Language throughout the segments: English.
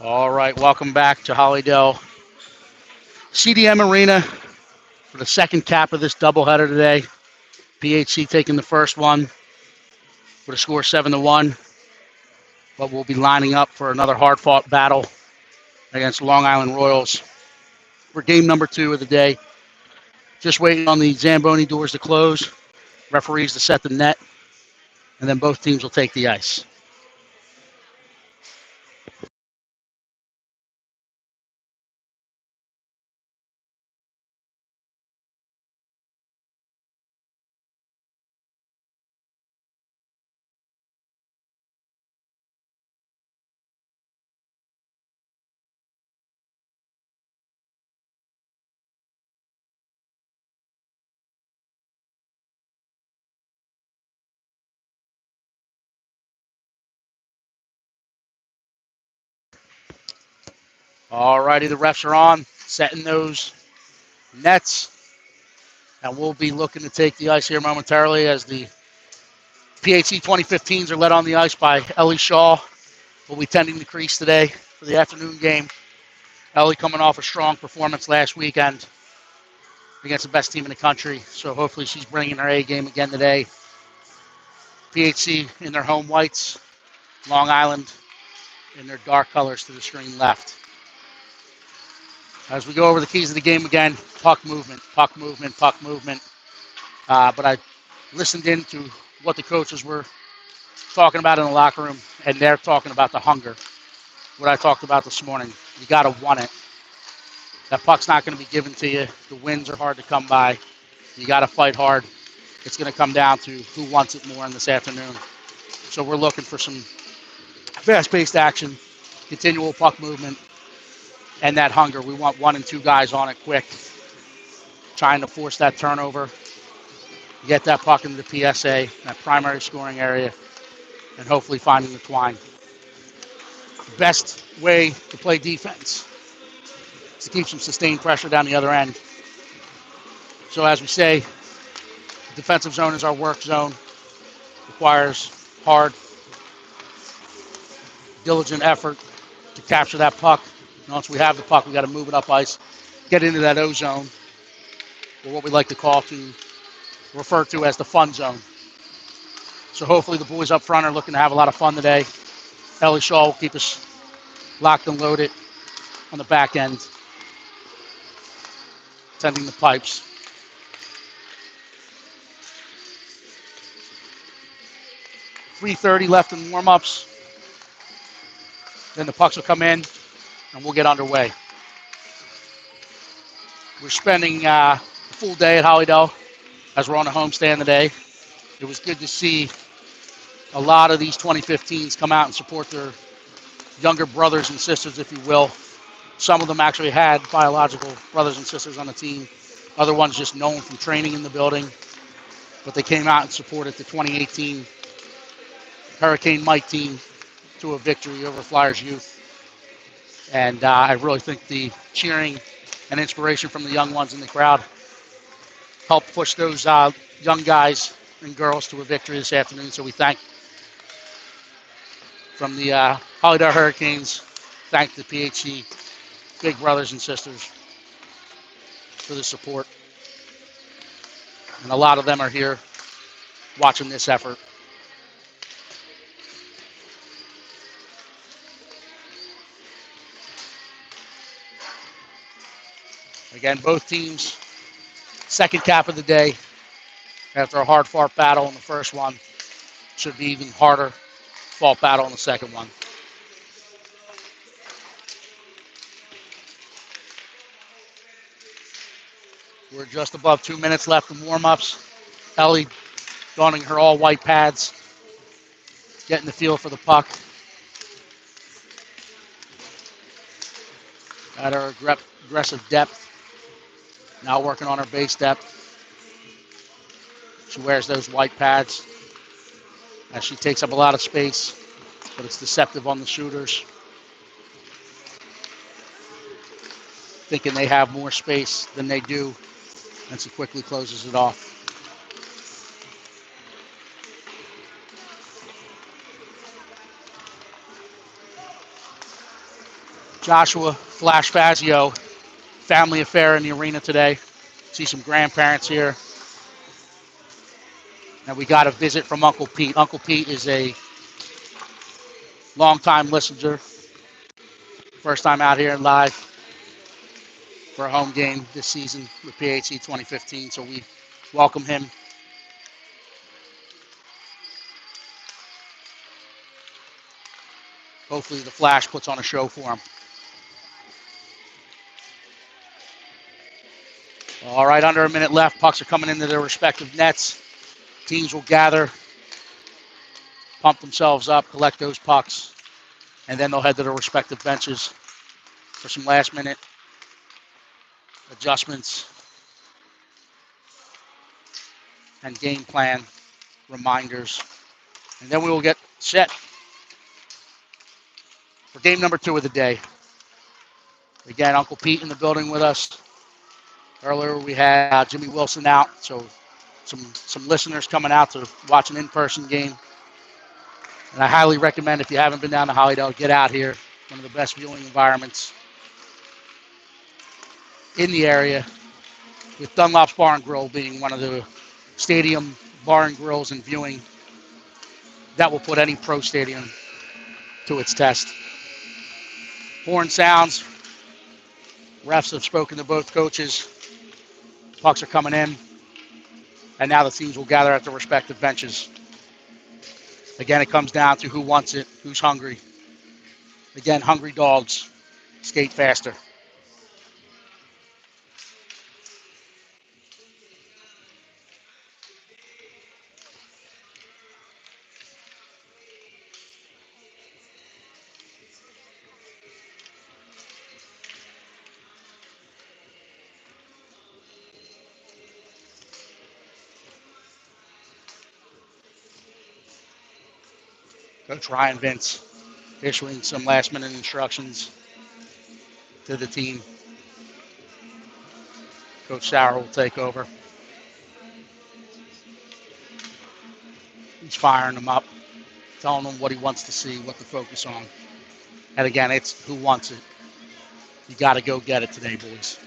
All right, welcome back to Hollydale CDM Arena for the second cap of this doubleheader today. PHC taking the first one with a score 7-1, but we'll be lining up for another hard-fought battle against Long Island Royals for game number 2 of the day. Just waiting on the Zamboni doors to close, referees to set the net, and then both teams will take the ice. All righty, the refs are on, setting those nets, and we'll be looking to take the ice here momentarily as the PHC 2015s are led on the ice by Ellie Shaw. Will be tending the crease today for the afternoon game. Ellie coming off a strong performance last weekend against the best team in the country, so hopefully she's bringing her A game again today. PHC in their home whites, Long Island in their dark colors to the screen left. As we go over the keys of the game again, puck movement, puck movement, puck movement. But I listened in to what the coaches were talking about in the locker room, and they're talking about the hunger. What I talked about this morning. You got to want it. That puck's not going to be given to you. The wins are hard to come by. You got to fight hard. It's going to come down to who wants it more in this afternoon. So we're looking for some fast-paced action, continual puck movement, and that hunger. We want 1 and 2 guys on it quick, trying to force that turnover, get that puck into the PSA, that primary scoring area, and hopefully finding the twine. The best way to play defense is to keep some sustained pressure down the other end. So as we say, the defensive zone is our work zone. Requires hard, diligent effort to capture that puck. And once we have the puck, we got to move it up ice, get into that O zone, or what we like to refer to as the fun zone. So hopefully the boys up front are looking to have a lot of fun today. Ellie Shaw will keep us locked and loaded on the back end, tending the pipes. .330 left in warm-ups. Then the pucks will come in, and we'll get underway. We're spending a full day at Hollydale as we're on a homestand today. It was good to see a lot of these 2015s come out and support their younger brothers and sisters, if you will. Some of them actually had biological brothers and sisters on the team. Other ones just known from training in the building. But they came out and supported the 2018 Hurricane Mike team to a victory over Flyers Youth. And I really think the cheering and inspiration from the young ones in the crowd helped push those young guys and girls to a victory this afternoon. So we thank from the Hollydale Hurricanes, thank the PHC big brothers and sisters for the support. And a lot of them are here watching this effort. Again, both teams, second cap of the day after a hard-fought battle in the first one. Should be even harder fought battle in the second one. We're just above 2 minutes left in warm-ups. Ellie donning her all-white pads, getting the feel for the puck. At her aggressive depth. Now working on her base depth. She wears those white pads as she takes up a lot of space, but it's deceptive on the shooters. Thinking they have more space than they do, and she quickly closes it off. Joshua Flash Fazio family affair in the arena today. See some grandparents here. And we got a visit from Uncle Pete. Uncle Pete is a longtime listener. First time out here live for a home game this season with PHC 2015. So we welcome him. Hopefully the Flash puts on a show for him. All right, under a minute left. Pucks are coming into their respective nets. Teams will gather, pump themselves up, collect those pucks, and then they'll head to their respective benches for some last-minute adjustments and game plan reminders. And then we will get set for game number 2 of the day. Again, Uncle Pete in the building with us. Earlier we had Jimmy Wilson out, so some listeners coming out to watch an in-person game. And I highly recommend, if you haven't been down to Hollydale, get out here. One of the best viewing environments in the area, with Dunlop's Bar and Grill being one of the stadium bar and grills and viewing that will put any pro stadium to its test. Horn sounds. Refs have spoken to both coaches. Pucks are coming in. And now the teams will gather at their respective benches. Again, it comes down to who wants it, who's hungry. Again, hungry dogs skate faster. Coach Ryan Vince issuing some last-minute instructions to the team. Coach Sauer will take over. He's firing them up, telling them what he wants to see, what to focus on. And again, it's who wants it. You got to go get it today, boys.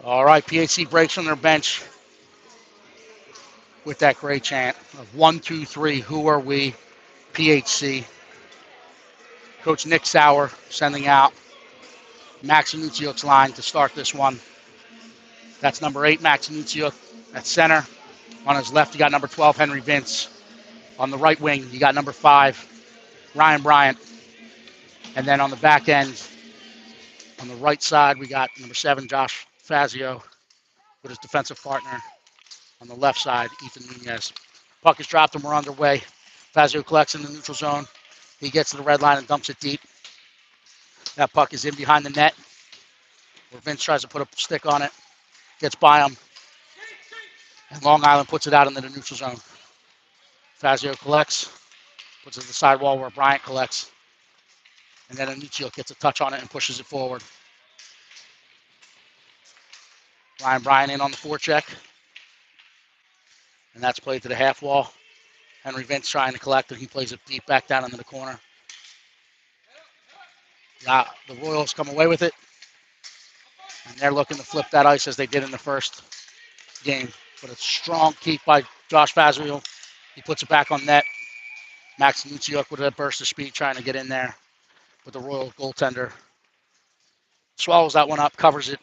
All right, PHC breaks from their bench with that great chant of 1, 2, 3, who are we, PHC. Coach Nick Sauer sending out Max Anuccioc's line to start this one. That's number 8, Max Anuccio at center. On his left, you got number 12, Henry Vince. On the right wing, you got number 5, Ryan Bryant. And then on the back end, on the right side, we got number 7, Josh Fazio with his defensive partner. On the left side, Ethan Nunez. Puck is dropped and we're underway. Fazio collects in the neutral zone. He gets to the red line and dumps it deep. That puck is in behind the net, where Vince tries to put a stick on it. Gets by him. And Long Island puts it out into the neutral zone. Fazio collects, puts it to the sidewall where Bryant collects. And then Anuccio gets a touch on it and pushes it forward. Ryan Bryant in on the forecheck. And that's played to the half wall. Henry Vince trying to collect it. He plays it deep back down into the corner. The Royals come away with it. And they're looking to flip that ice as they did in the first game. But a strong keep by Josh Fazio. He puts it back on net. Max Anuccio with a burst of speed trying to get in there. But the Royal goaltender swallows that one up, covers it.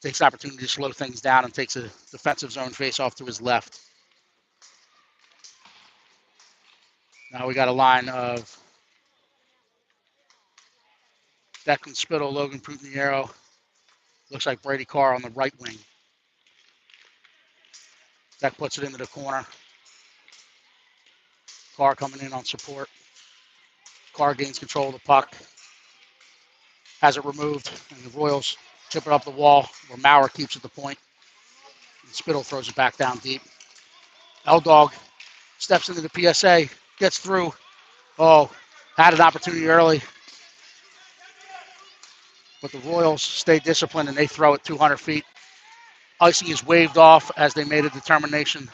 Takes an opportunity to slow things down and takes a defensive zone face off to his left. Now we got a line of Declan Spittle, Logan Prutiniero. Looks like Brady Carr on the right wing. Deck puts it into the corner. Carr coming in on support. Carr gains control of the puck. Has it removed, and the Royals chip it up the wall where Maurer keeps at the point. And Spittle throws it back down deep. L-Dog steps into the PSA, gets through. Oh, had an opportunity early, but the Royals stay disciplined and they throw it 200 feet. Icing is waved off as they made a determination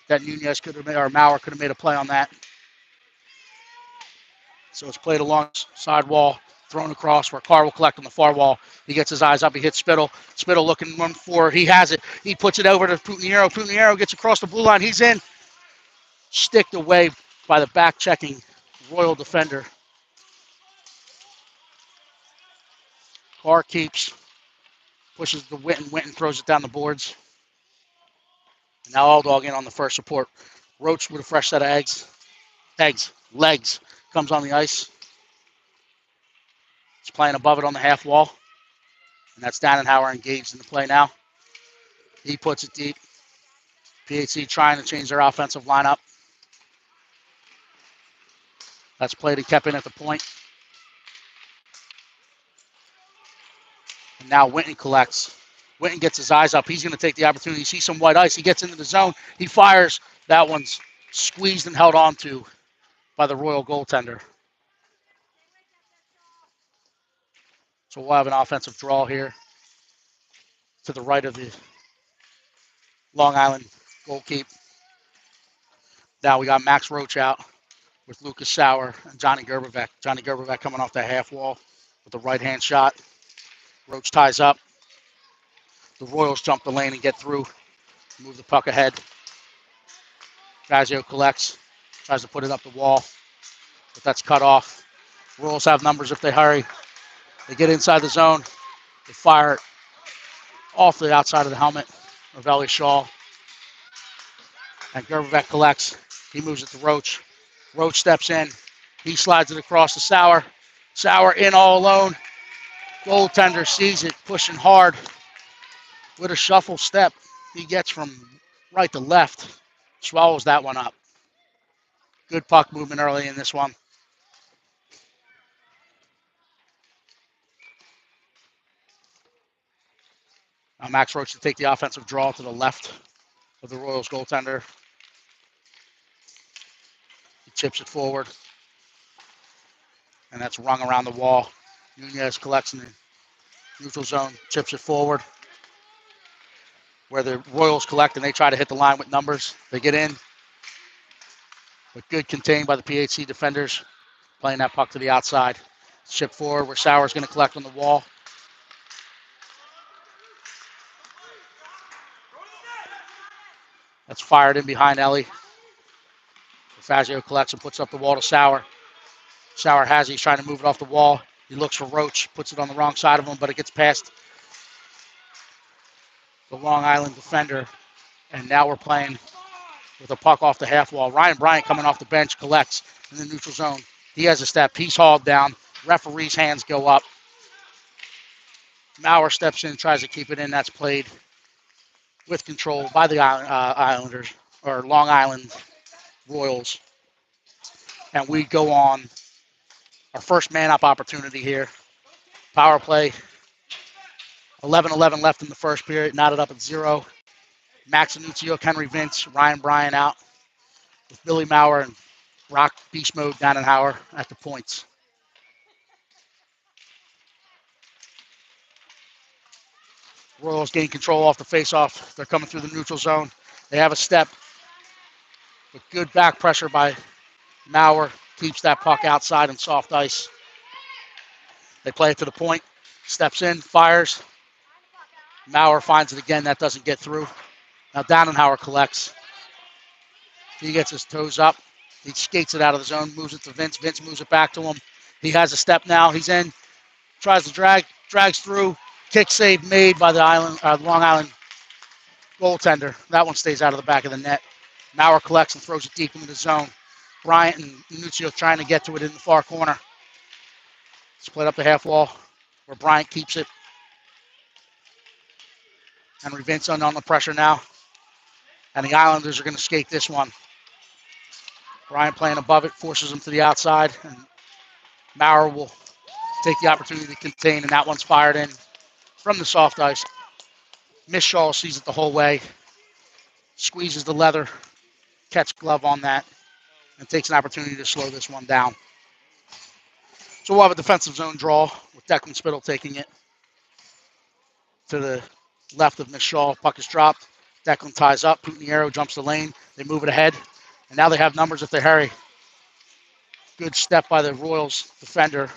that Nunez could have made, or Maurer could have made a play on that. So it's played along side wall, thrown across where Carr will collect on the far wall. He gets his eyes up. He hits Spittle. Spittle looking 1-4. He has it. He puts it over to Putiniero. Putiniero gets across the blue line. He's in. Sticked away by the back-checking Royal defender. Carr keeps. Pushes to Witten. Witten throws it down the boards. And now All-Dog in on the first support. Roach with a fresh set of legs. Comes on the ice. He's playing above it on the half wall. And that's Dannenhauer engaged in the play now. He puts it deep. PHC trying to change their offensive lineup. That's played and kept in at the point. And now Winton collects. Winton gets his eyes up. He's going to take the opportunity. He sees some white ice. He gets into the zone. He fires. That one's squeezed and held onto by the Royal goaltender. So we'll have an offensive draw here to the right of the Long Island goalkeep. Now we got Max Roach out with Lucas Sauer and Johnny Gerbevec. Johnny Gerbevec coming off the half wall with a right-hand shot. Roach ties up. The Royals jump the lane and get through. Move the puck ahead. Fazio collects. Tries to put it up the wall. But that's cut off. Royals have numbers if they hurry. They get inside the zone. They fire it off the outside of the helmet of Ellie Shaw. And Gerbevec collects. He moves it to Roach. Roach steps in. He slides it across to Sauer. Sauer in all alone. Goaltender sees it, pushing hard with a shuffle step. He gets from right to left. Swallows that one up. Good puck movement early in this one. Now Max Roach to take the offensive draw to the left of the Royals goaltender. He chips it forward. And that's rung around the wall. Nunez collects in the neutral zone, chips it forward. Where the Royals collect and they try to hit the line with numbers. They get in. But good contained by the PHC defenders. Playing that puck to the outside. Chip forward where Sauer's going to collect on the wall. That's fired in behind Ellie. Fazio collects and puts up the wall to Sauer. Sauer has it. He's trying to move it off the wall. He looks for Roach, puts it on the wrong side of him, but it gets past the Long Island defender. And now we're playing with a puck off the half wall. Ryan Bryant coming off the bench collects in the neutral zone. He has a step. He's hauled down. Referee's hands go up. Maurer steps in, tries to keep it in. That's played with control by the Islanders, or Long Island Royals. And we go on our first man-up opportunity here. Power play. 11-11 left in the first period. Knotted up at 0. Max Annunzio, Henry Vince, Ryan Bryan out with Billy Maurer and Brock Beast Mode Dannenhauer at the points. Royals gain control off the faceoff. They're coming through the neutral zone. They have a step. With good back pressure by Maurer. Keeps that puck outside in soft ice. They play it to the point. Steps in, fires. Maurer finds it again. That doesn't get through. Now Dannenhauer collects. He gets his toes up. He skates it out of the zone, moves it to Vince. Vince moves it back to him. He has a step now. He's in. Tries to drags through. Kick save made by the Long Island goaltender. That one stays out of the back of the net. Maurer collects and throws it deep into the zone. Bryant and Annunzio trying to get to it in the far corner. Split up the half wall where Bryant keeps it. Henry Vince on the pressure now. And the Islanders are going to skate this one. Bryant playing above it, forces him to the outside. And Maurer will take the opportunity to contain, and that one's fired in from the soft ice. Miss Shaw sees it the whole way. Squeezes the leather catch glove on that and takes an opportunity to slow this one down. So we'll have a defensive zone draw with Declan Spittle taking it to the left of Miss Shaw. Puck is dropped. Declan ties up. Putiniero jumps the lane. They move it ahead. And now they have numbers if they hurry. Good step by the Royals defender.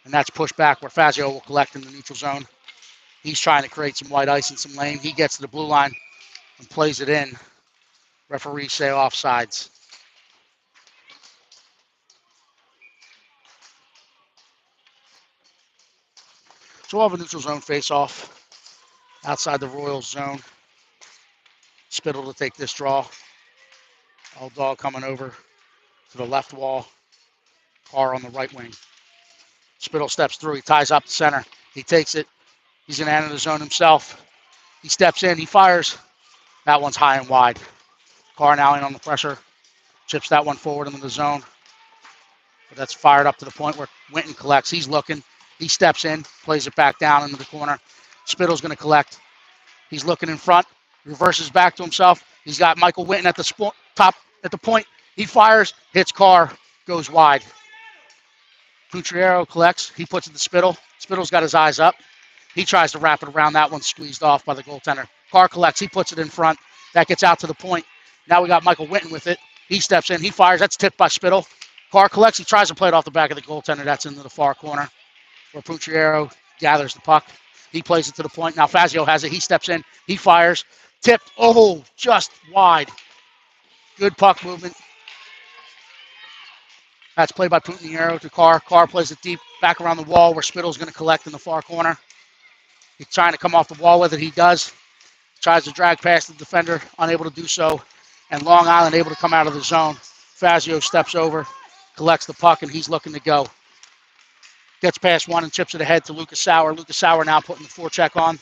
And that's pushed back where Fazio will collect in the neutral zone. He's trying to create some white ice in some lane. He gets to the blue line and plays it in. Referees say offsides. So we'll have a neutral zone face-off outside the Royals zone. Spittle to take this draw. Old Dog coming over to the left wall. Carr on the right wing. Spittle steps through. He ties up the center. He takes it. He's going to enter the zone himself. He steps in. He fires. That one's high and wide. Carr now in on the pressure. Chips that one forward into the zone. But that's fired up to the point where Winton collects. He's looking. He steps in. Plays it back down into the corner. Spittle's going to collect. He's looking in front. Reverses back to himself. He's got Michael Winton at the top at the point. He fires. Hits Carr. Goes wide. Putiniero collects. He puts it to Spittle. Spittle's got his eyes up. He tries to wrap it around. That one squeezed off by the goaltender. Carr collects. He puts it in front. That gets out to the point. Now we got Michael Winton with it. He steps in. He fires. That's tipped by Spittle. Carr collects. He tries to play it off the back of the goaltender. That's into the far corner where Putiniero gathers the puck. He plays it to the point. Now Fazio has it. He steps in. He fires. Tipped. Oh, just wide. Good puck movement. That's played by Putiniero to Carr. Carr plays it deep back around the wall where Spittle's going to collect in the far corner. He's trying to come off the wall with it. He does. Tries to drag past the defender, unable to do so. And Long Island able to come out of the zone. Fazio steps over, collects the puck, and he's looking to go. Gets past one and chips it ahead to Lucas Sauer. Lucas Sauer now putting the forecheck on.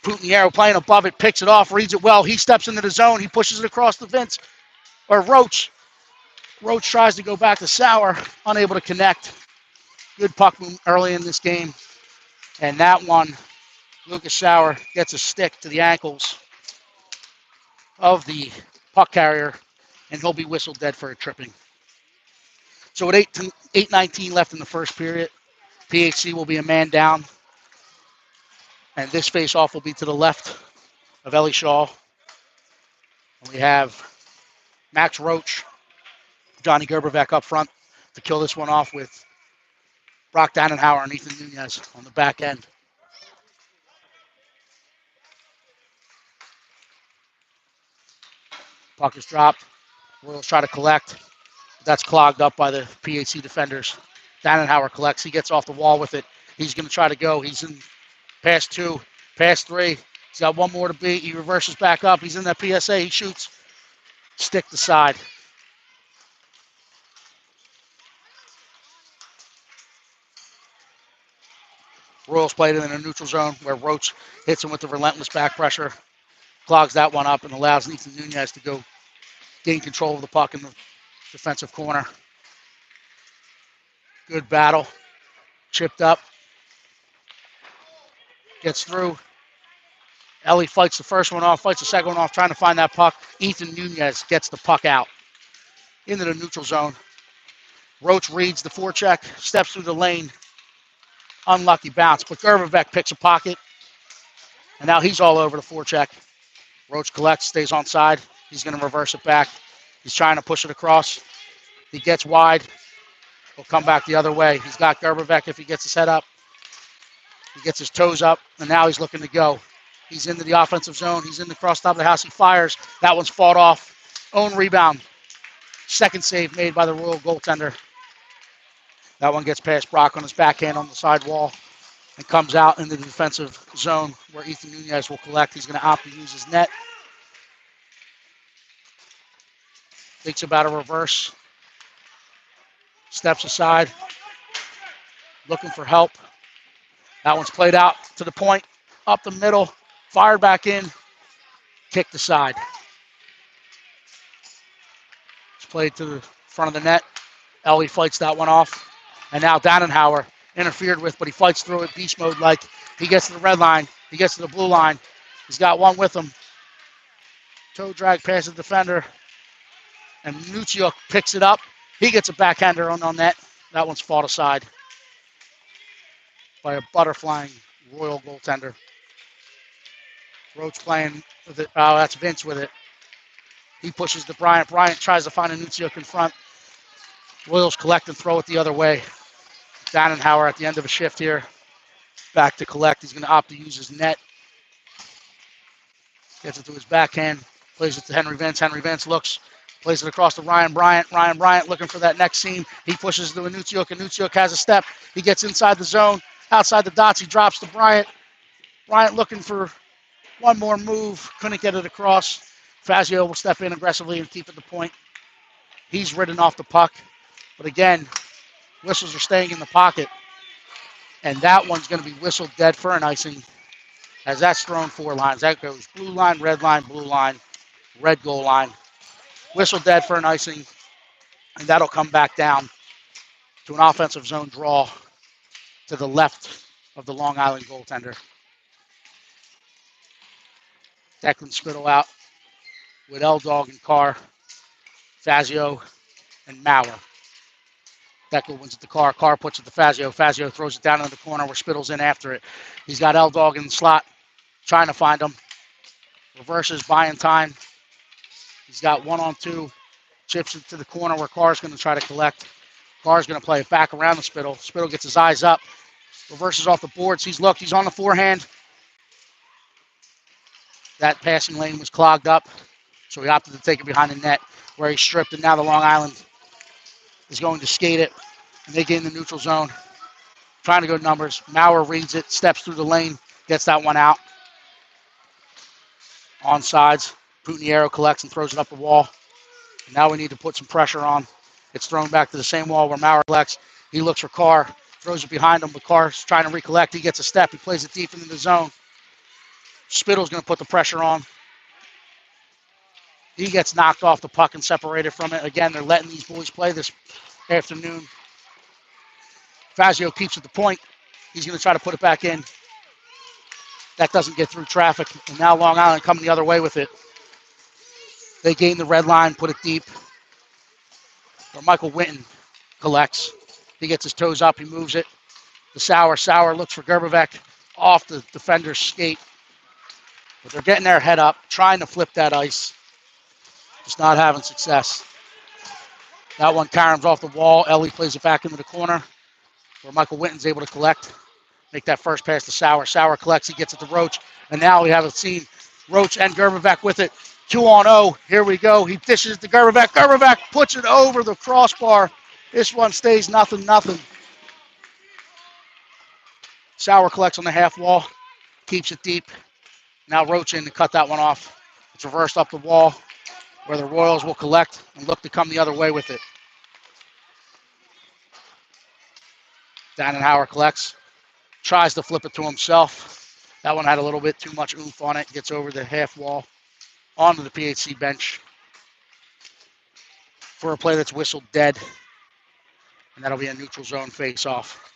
Putiniero playing above it, picks it off, reads it well. He steps into the zone. He pushes it across the Vince, or Roach. Roach tries to go back to Sauer, unable to connect. Good puck move early in this game. And that one, Lucas Sauer gets a stick to the ankles of the puck carrier, and he'll be whistled dead for a tripping. So with 8:19 left in the first period, PHC will be a man down. And this face-off will be to the left of Ellie Shaw. And we have Max Roach, Johnny Gerberbeck up front to kill this one off with Brock Dannenhauer and Ethan Nunez on the back end. Puck is dropped. Royals try to collect. That's clogged up by the PHC defenders. Dannenhauer collects. He gets off the wall with it. He's going to try to go. He's in pass 2, pass 3. He's got one more to beat. He reverses back up. He's in that PSA. He shoots. Stick to side. Royals played it in a neutral zone where Roach hits him with the relentless back pressure. Clogs that one up and allows Ethan Nunez to go gain control of the puck in the defensive corner. Good battle. Chipped up. Gets through. Ellie fights the first one off, fights the second one off, trying to find that puck. Ethan Nunez gets the puck out into the neutral zone. Roach reads the forecheck, steps through the lane. Unlucky bounce, but Gerberbeck picks a pocket. And now he's all over the forecheck. Roach collects, stays on side. He's going to reverse it back. He's trying to push it across. He gets wide. He'll come back the other way. He's got Gerberbeck if he gets his head up. He gets his toes up, and now he's looking to go. He's into the offensive zone. He's in the cross top of the house. He fires. That one's fought off. Own rebound. Second save made by the Royal goaltender. That one gets past Brock on his backhand on the side wall and comes out in the defensive zone where Ethan Nunez will collect. He's going to opt to use his net. Thinks about a reverse. Steps aside. Looking for help. That one's played out to the point. Up the middle. Fired back in. Kicked aside. It's played to the front of the net. Ellie fights that one off. And now Dannenhauer interfered with, but he fights through it beast mode like. He gets to the red line. He gets to the blue line. He's got one with him. Toe drag past the defender. and Nuccio picks it up. He gets a backhander on net. That one's fought aside by a butterflying Royal goaltender. Roach playing with it. Oh, that's Vince with it. He pushes to Bryant. Bryant tries to find a Nuccio in front. Royals collect and throw it the other way. Dannenhauer at the end of a shift here. Back to collect. He's going to opt to use his net. Gets it to his backhand. Plays it to Henry Vince. Henry Vince looks. Plays it across to Ryan Bryant. Ryan Bryant looking for that next seam. He pushes to Anunciok. Anunciok has a step. He gets inside the zone. Outside the dots, he drops to Bryant. Bryant looking for one more move. Couldn't get it across. Fazio will step in aggressively and keep it the point. He's ridden off the puck. But again, whistles are staying in the pocket. And that one's going to be whistled dead for an icing as that's thrown 4 lines. That goes blue line, red goal line. Whistle dead for an icing, and that'll come back down to an offensive zone draw to the left of the Long Island goaltender. Declan Spittle out with L-Dog and Carr, Fazio, and Maurer. Declan wins it to Carr. Carr puts it to Fazio. Fazio throws it down in the corner where Spittle's in after it. He's got L-Dog in the slot, trying to find him. Reverses, buying time. He's got 1-on-2. Chips it to the corner where Carr's going to try to collect. Carr's going to play it back around the Spittle. Spittle gets his eyes up. Reverses off the boards. He's looked. He's on the forehand. That passing lane was clogged up, so he opted to take it behind the net where he stripped, and now the Long Island is going to skate it, and they get in the neutral zone. Trying to go numbers. Maurer reads it, steps through the lane, gets that one out. Onsides. Putiniero collects and throws it up the wall. And now we need to put some pressure on. It's thrown back to the same wall where Maurer collects. He looks for Carr, throws it behind him, but Carr's trying to recollect. He gets a step. He plays it deep into the zone. Spittle's going to put the pressure on. He gets knocked off the puck and separated from it. Again, they're letting these boys play this afternoon. Fazio keeps at the point. He's going to try to put it back in. That doesn't get through traffic. And now Long Island coming the other way with it. They gain the red line, put it deep. Where Michael Winton collects. He gets his toes up. He moves it. The Sauer. Sauer looks for Gerbevec off the defender's skate. But they're getting their head up, trying to flip that ice. Just not having success. That one caroms off the wall. Ellie plays it back into the corner where Michael Winton's able to collect. Make that first pass to Sauer. Sauer collects. He gets it to Roach. And now we have a scene. Roach and Gerbevec with it. 2-on-0. Here we go. He dishes it to Gerbevec. Gerbevec puts it over the crossbar. This one stays 0-0. Sauer collects on the half wall. Keeps it deep. Now Roach in to cut that one off. It's reversed up the wall where the Royals will collect and look to come the other way with it. Dannenhauer collects. Tries to flip it to himself. That one had a little bit too much oomph on it. Gets over the half wall onto the PHC bench for a play that's whistled dead. And that'll be a neutral zone face-off.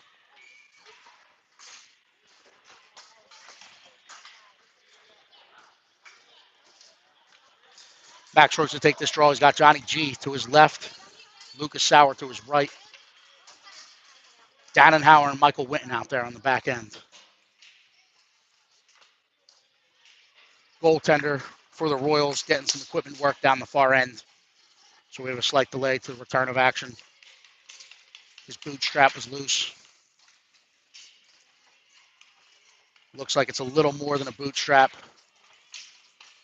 Backstrokes to take this draw. He's got Johnny G to his left. Lucas Sauer to his right. Dannenhauer and Michael Winton out there on the back end. Goaltender for the Royals getting some equipment work down the far end. So we have a slight delay to the return of action. His boot strap was loose. Looks like it's a little more than a boot strap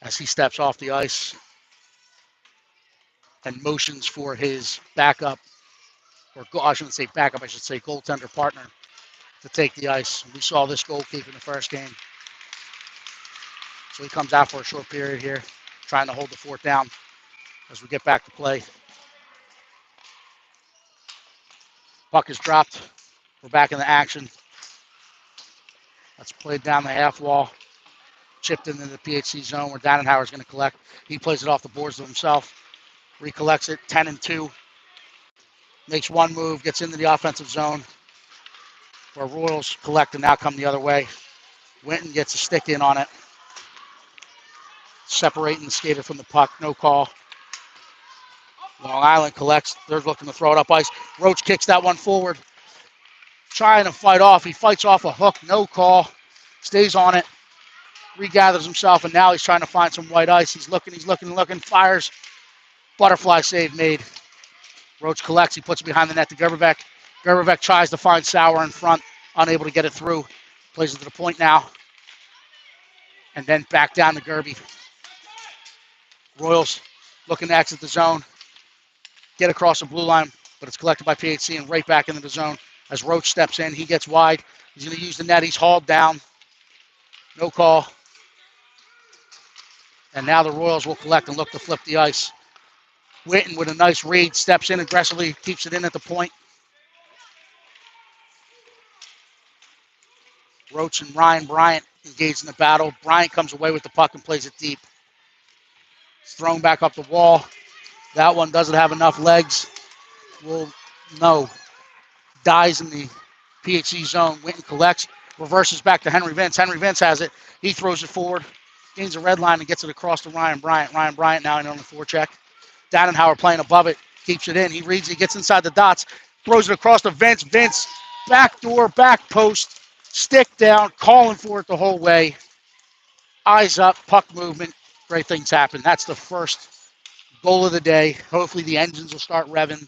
as he steps off the ice and motions for his backup, or I shouldn't say backup, I should say goaltender partner, to take the ice. We saw this goalkeeper in the first game. So he comes out for a short period here, trying to hold the fort down as we get back to play. Puck is dropped. We're back in the action. That's played down the half wall, chipped into the PHC zone where Dannenhauer is going to collect. He plays it off the boards to himself, recollects it, 10-2. Makes one move, gets into the offensive zone where Royals collect and now come the other way. Winton gets a stick in on it, separating the skater from the puck. No call. Long Island collects. They're looking to throw it up ice. Roach kicks that one forward, trying to fight off. He fights off a hook. No call. Stays on it. Regathers himself, and now he's trying to find some white ice. He's looking, fires. Butterfly save made. Roach collects. He puts it behind the net to Gerberbeck. Gerberbeck tries to find Sauer in front, unable to get it through. Plays it to the point now. And then back down to Gerby. Royals looking to exit the zone. Get across the blue line, but it's collected by PHC and right back into the zone. As Roach steps in, he gets wide. He's going to use the net. He's hauled down. No call. And now the Royals will collect and look to flip the ice. Witten with a nice read, steps in aggressively, keeps it in at the point. Roach and Ryan Bryant engaged in the battle. Bryant comes away with the puck and plays it deep. It's thrown back up the wall. That one doesn't have enough legs. No. Dies in the PHC zone. Witten collects, reverses back to Henry Vince. Henry Vince has it. He throws it forward, gains a red line and gets it across to Ryan Bryant. Ryan Bryant now in on the forecheck. Dannenhauer playing above it, keeps it in. He reads it, gets inside the dots, throws it across to Vince. Vince, back door, back post, stick down, calling for it the whole way. Eyes up, puck movement. Great things happen. That's the first goal of the day. Hopefully the engines will start revving,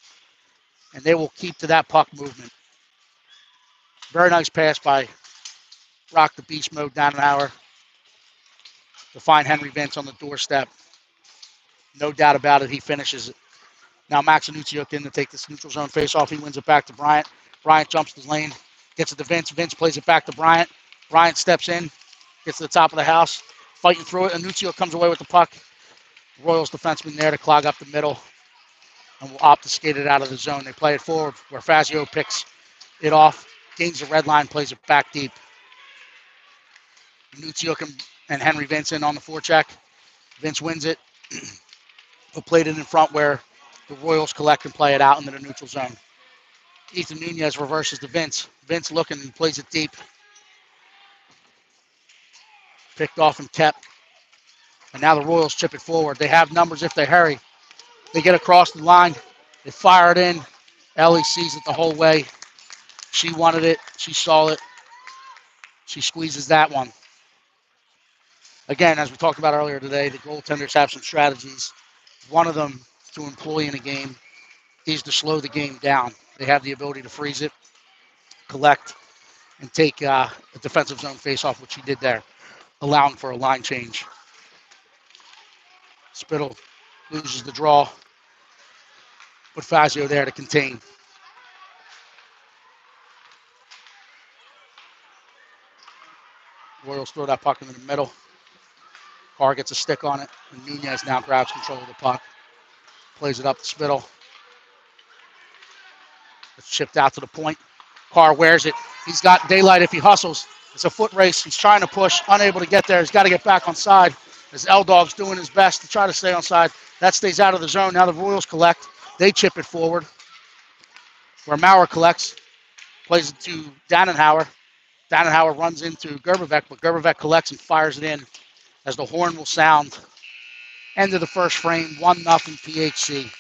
and they will keep to that puck movement. Very nice pass by Rock the Beast Mode Dannenhauer to find Henry Vince on the doorstep. No doubt about it, he finishes it. Now Max Anunciuk in to take this neutral zone face-off. He wins it back to Bryant. Bryant jumps the lane, gets it to Vince. Vince plays it back to Bryant. Bryant steps in, gets to the top of the house, fighting through it. Anunciuk comes away with the puck. Royals defenseman there to clog up the middle and will opt to skate it out of the zone. They play it forward where Fazio picks it off, gains the red line, plays it back deep. Anunciuk and Henry Vince in on the forecheck. Vince wins it. He'll play it in front where the Royals collect and play it out into the neutral zone. Ethan Nunez reverses to Vince. Vince looking and plays it deep. Picked off and kept. And now the Royals chip it forward. They have numbers if they hurry. They get across the line. They fire it in. Ellie sees it the whole way. She wanted it. She saw it. She squeezes that one. Again, as we talked about earlier today, the goaltenders have some strategies. One of them to employ in a game is to slow the game down. They have the ability to freeze it, collect, and take a defensive zone faceoff, which he did there, allowing for a line change. Spittle loses the draw, but Fazio there to contain. Royals throw that puck into the middle. Carr gets a stick on it, and Nunez now grabs control of the puck. Plays it up to Spittle. It's chipped out to the point. Carr wears it. He's got daylight if he hustles. It's a foot race. He's trying to push, unable to get there. He's got to get back on side as L-Dog's doing his best to try to stay on side. That stays out of the zone. Now the Royals collect. They chip it forward where Maurer collects. Plays it to Dannenhauer. Dannenhauer runs into Gerberbeck, but Gerberbeck collects and fires it in as the horn will sound. End of the first frame, 1-0 PHC.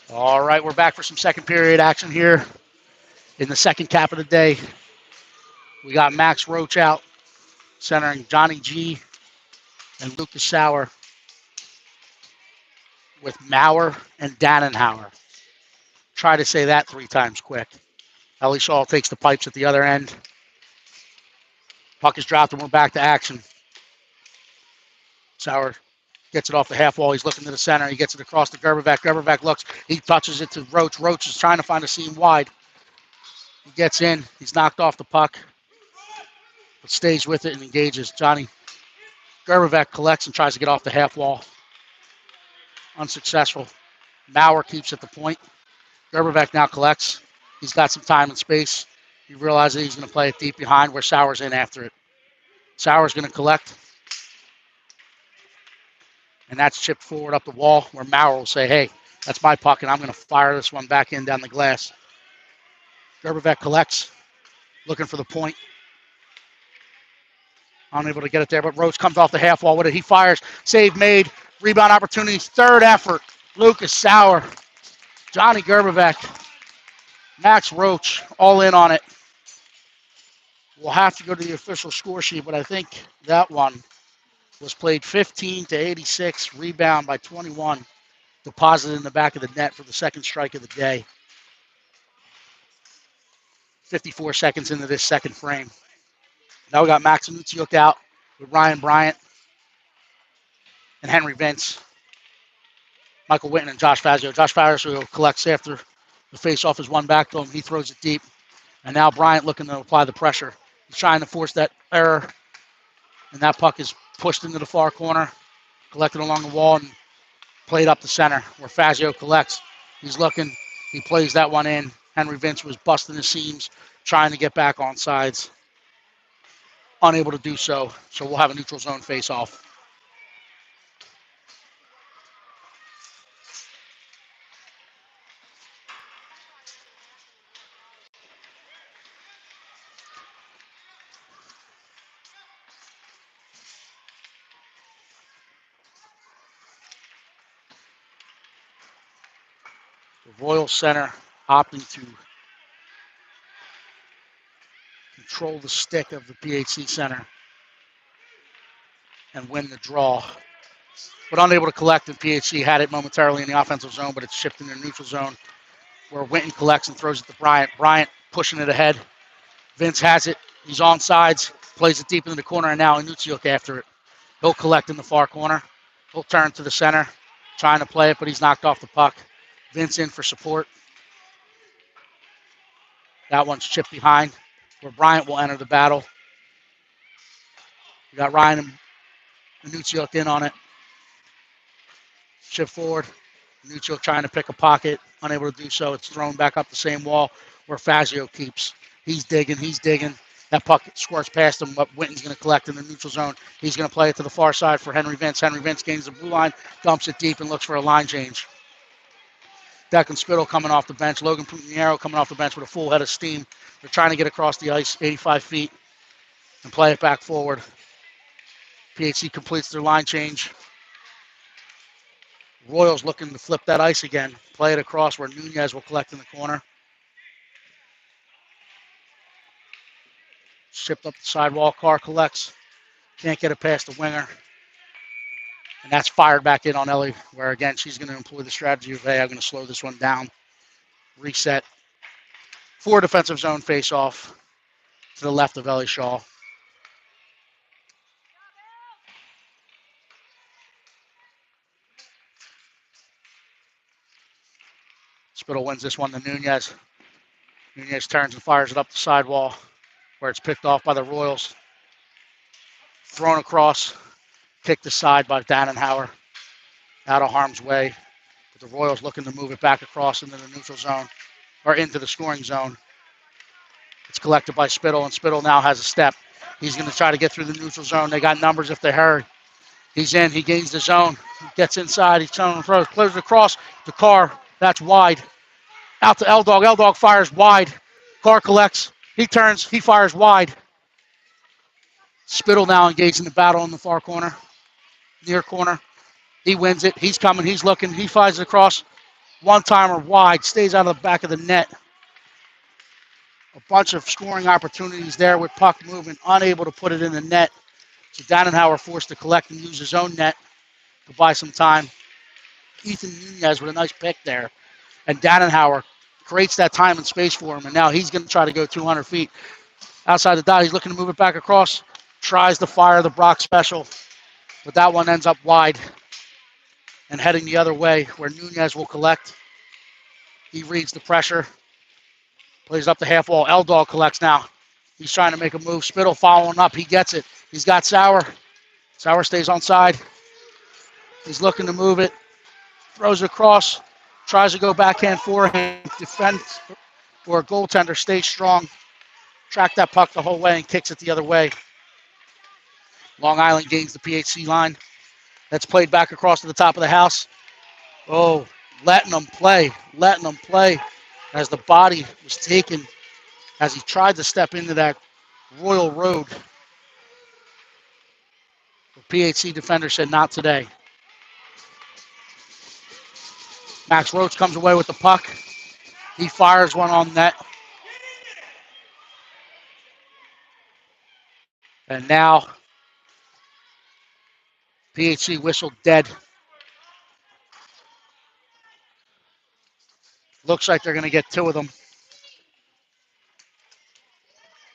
All right, we're back for some second period action here in the second cap of the day. We got Max Roach out, centering Johnny G and Lucas Sauer with Maurer and Dannenhauer. Try to say that 3 times quick. Ellie Shaw takes the pipes at the other end. Puck is dropped and we're back to action. Sauer gets it off the half wall. He's looking to the center. He gets it across to Gerbevac. Gerbevac looks. He touches it to Roach. Roach is trying to find a seam wide. He gets in. He's knocked off the puck, but stays with it and engages. Johnny Gerbevac collects and tries to get off the half wall. Unsuccessful. Maurer keeps at the point. Gerbevac now collects. He's got some time and space. He realizes he's going to play it deep behind where Sauer's in after it. Sauer's going to collect. And that's chipped forward up the wall where Maurer will say, hey, that's my puck, and I'm going to fire this one back in down the glass. Gerbevac collects, looking for the point. Unable to get it there, but Roach comes off the half wall with it. He fires, save made, rebound opportunities, third effort. Lucas Sauer, Johnny Gerbevac, Max Roach, all in on it. We'll have to go to the official score sheet, but I think that one was played 15-86, rebound by 21, deposited in the back of the net for the second strike of the day. 54 seconds into this second frame. Now we got Max Anutsiuk out with Ryan Bryant and Henry Vince, Michael Witten, and Josh Fazio. Josh Fazio collects after the face-off is won back to him. He throws it deep. And now Bryant looking to apply the pressure. He's trying to force that error. And that puck is pushed into the far corner, collected along the wall, and played up the center where Fazio collects. He's looking. He plays that one in. Henry Vince was busting the seams, trying to get back on sides. Unable to do so. So we'll have a neutral zone face-off. The Royal Center opting to control the stick of the PHC Center and win the draw. But unable to collect, and PHC had it momentarily in the offensive zone, but it's shipped into the neutral zone where Winton collects and throws it to Bryant. Bryant pushing it ahead. Vince has it. He's on sides, plays it deep into the corner, and now Anutsiuk after it. He'll collect in the far corner. He'll turn to the center, trying to play it, but he's knocked off the puck. Vince in for support. That one's chipped behind, where Bryant will enter the battle. We got Ryan and Anutsiuk in on it. Chip forward. Anutsiuk trying to pick a pocket, unable to do so. It's thrown back up the same wall where Fazio keeps. He's digging. That puck squirts past him, but Winton's going to collect in the neutral zone. He's going to play it to the far side for Henry Vince. Henry Vince gains the blue line, dumps it deep, and looks for a line change. Declan Spittle coming off the bench. Logan Pugnero coming off the bench with a full head of steam. They're trying to get across the ice, 85 feet, and play it back forward. PHC completes their line change. Royals looking to flip that ice again. Play it across where Nunez will collect in the corner. Shipped up the sidewall. Carr collects. Can't get it past the winger. And that's fired back in on Ellie, where again, she's going to employ the strategy of, hey, I'm going to slow this one down. Reset. 4 defensive zone face-off to the left of Ellie Shaw. Spittle wins this one to Nunez. Nunez turns and fires it up the sidewall, where it's picked off by the Royals. Thrown across, kicked aside by Dannenhauer, out of harm's way. But the Royals looking to move it back across into the neutral zone, or into the scoring zone. It's collected by Spittle, and Spittle now has a step. He's going to try to get through the neutral zone. They got numbers if they hurry. He's in. He gains the zone. He gets inside. He's trying to throw. Clears it across to Carr. That's wide. Out to L-Dog. L-Dog fires wide. Carr collects. He turns. He fires wide. Spittle now engaged in the battle in the far corner, near corner. He wins it. He's coming. He's looking. He fires it across. One-timer wide, stays out of the back of the net. A bunch of scoring opportunities there with puck movement, unable to put it in the net. So Dannenhauer forced to collect and use his own net to buy some time. Ethan Nunez with a nice pick there. And Dannenhauer creates that time and space for him, and now he's going to try to go 200 feet outside the dot. He's looking to move it back across, tries to fire the Brock special, but that one ends up wide and heading the other way where Nunez will collect. He reads the pressure, plays up the half wall. Eldog collects now. He's trying to make a move. Spittle following up. He gets it. He's got Sauer. Sauer stays on side. He's looking to move it. Throws it across. Tries to go backhand, forehand. Defense or goaltender stays strong. Track that puck the whole way and kicks it the other way. Long Island gains the PHC line. That's played back across to the top of the house. Oh, letting them play as the body was taken as he tried to step into that Royal Road. The PHC defender said not today. Max Roach comes away with the puck. He fires one on net. And now PHC whistle dead. Looks like they're going to get two of them.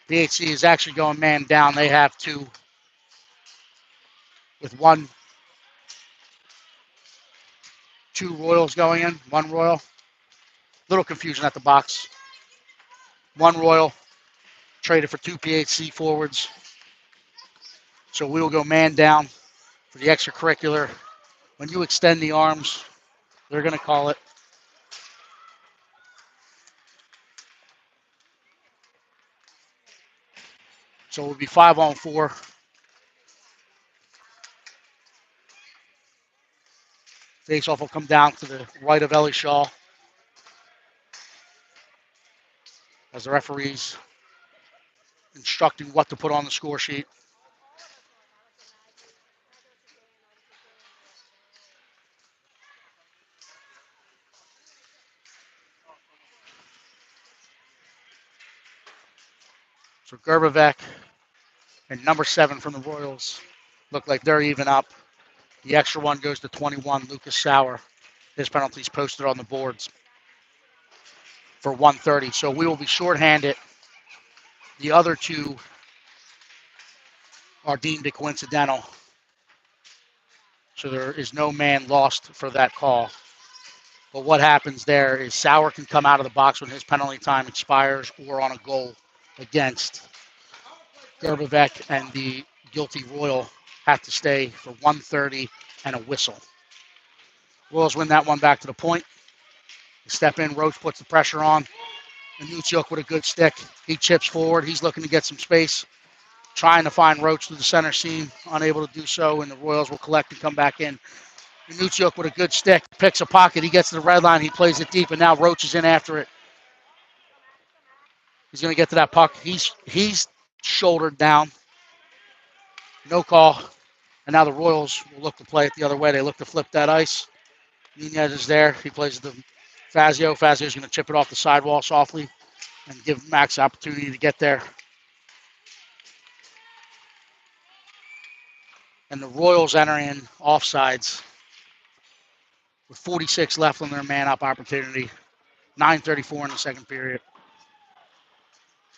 PHC is actually going man down. They have two with two Royals going in. One Royal. Little confusion at the box. One Royal traded for two PHC forwards. So we will go man down for the extracurricular. When you extend the arms, they're going to call it. So it will be 5-on-4. Face-off will come down to the right of Ellie Shaw as the referees instructing what to put on the score sheet. So Gerbevec and number 7 from the Royals look like they're even up. The extra one goes to 21, Lucas Sauer. His penalty's posted on the boards for 130. So we will be shorthanded. The other two are deemed coincidental. So there is no man lost for that call. But what happens there is Sauer can come out of the box when his penalty time expires or on a goal against. Gerbevec and the guilty Royal have to stay for 130 and a whistle. Royals win that one back to the point. They step in, Roach puts the pressure on. Anuchuk with a good stick. He chips forward. He's looking to get some space. Trying to find Roach through the center seam. Unable to do so, and the Royals will collect and come back in. Anuchuk with a good stick. Picks a pocket. He gets to the red line. He plays it deep, and now Roach is in after it. He's going to get to that puck. He's shouldered down. No call. And now the Royals will look to play it the other way. They look to flip that ice. Nunez is there. He plays the Fazio. Fazio's going to chip it off the sidewall softly and give Max the opportunity to get there. And the Royals enter in offsides with 46 left on their man-up opportunity. 9:34 in the second period.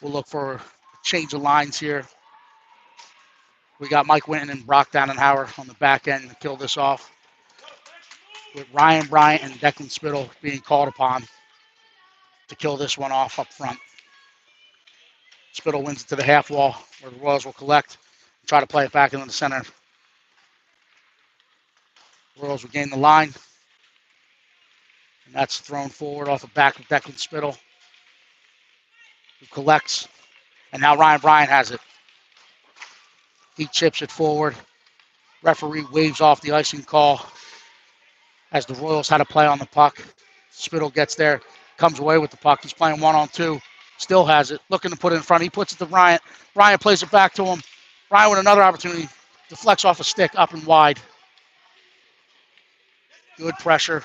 We'll look for a change of lines here. We got Mike Winton and Brock Dannenhauer on the back end to kill this off, with Ryan Bryant and Declan Spittle being called upon to kill this one off up front. Spittle wins it to the half wall where the Royals will collect and try to play it back into the center. Royals will gain the line. And that's thrown forward off the back of Declan Spittle, who collects. And now Ryan Bryant has it. He chips it forward. Referee waves off the icing call as the Royals had a play on the puck. Spittle gets there, comes away with the puck. He's playing 1-on-2. Still has it. Looking to put it in front. He puts it to Bryant. Bryant plays it back to him. Bryant with another opportunity. Deflects off a stick up and wide. Good pressure.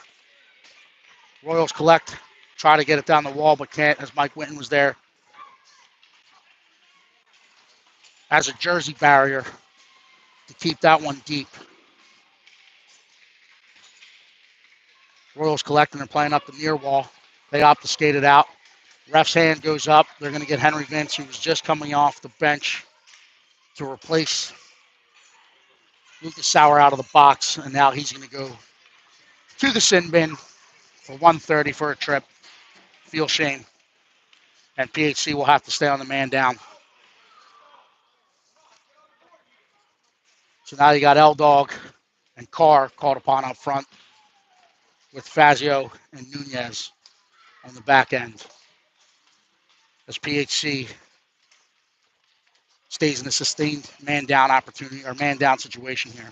Royals collect, try to get it down the wall, but can't as Mike Winton was there as a jersey barrier to keep that one deep. Royals collecting and playing up the near wall. They opt to skate it out. Ref's hand goes up. They're going to get Henry Vince, who was just coming off the bench, to replace Lucas Sauer out of the box, and now he's going to go to the sin bin for 130 for a trip. Feel shame. And PHC will have to stay on the man down. So now you got L-Dog and Carr called upon up front with Fazio and Nunez on the back end as PHC stays in a sustained man down opportunity or man down situation here.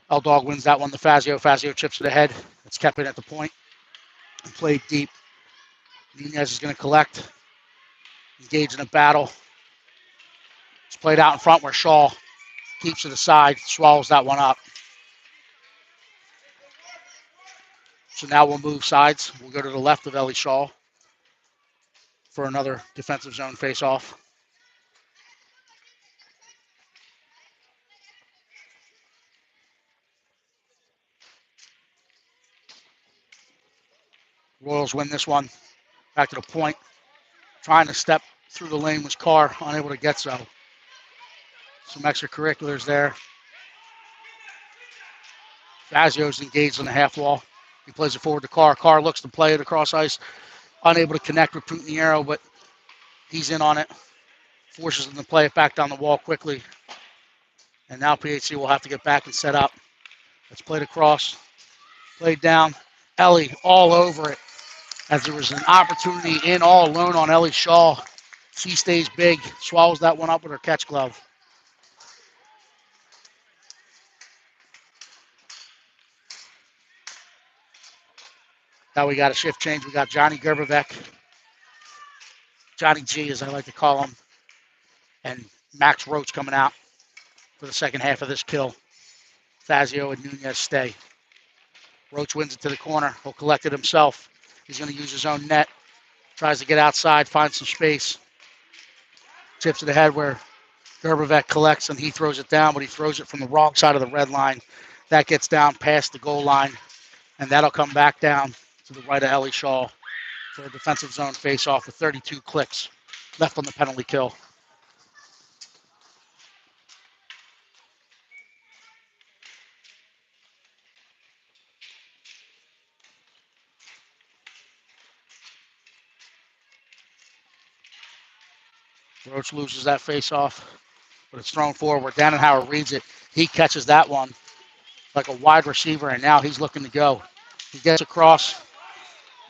L-Dog wins that one to Fazio. Fazio chips it ahead. It's kept it at the point and played deep. Nunez is going to collect, engage in a battle. It's played out in front where Shaw keeps to the side, swallows that one up. So now we'll move sides. We'll go to the left of Ellie Shaw for another defensive zone face-off. Royals win this one. Back to the point. Trying to step through the lane was Carr, unable to get so. Some extracurriculars there. Fazio's engaged on the half wall. He plays it forward to Carr. Carr looks to play it across ice. Unable to connect with Puntiniero, but he's in on it. Forces him to play it back down the wall quickly. And now PHC will have to get back and set up. Let's play it across. Played down. Ellie all over it. As there was an opportunity in all alone on Ellie Shaw. She stays big. Swallows that one up with her catch glove. Now we got a shift change. We got Johnny Gerbevec, Johnny G as I like to call him, and Max Roach coming out for the second half of this kill. Fazio and Nunez stay. Roach wins it to the corner. He'll collect it himself. He's going to use his own net. Tries to get outside, find some space. Chips it ahead where Gerbevec collects and he throws it down, but he throws it from the wrong side of the red line. That gets down past the goal line, and that'll come back down to the right of Ellie Shaw for a defensive zone face-off with 32 clicks left on the penalty kill. Roach loses that face-off, but it's thrown forward. Dannenhauer reads it. He catches that one like a wide receiver, and now he's looking to go. He gets across,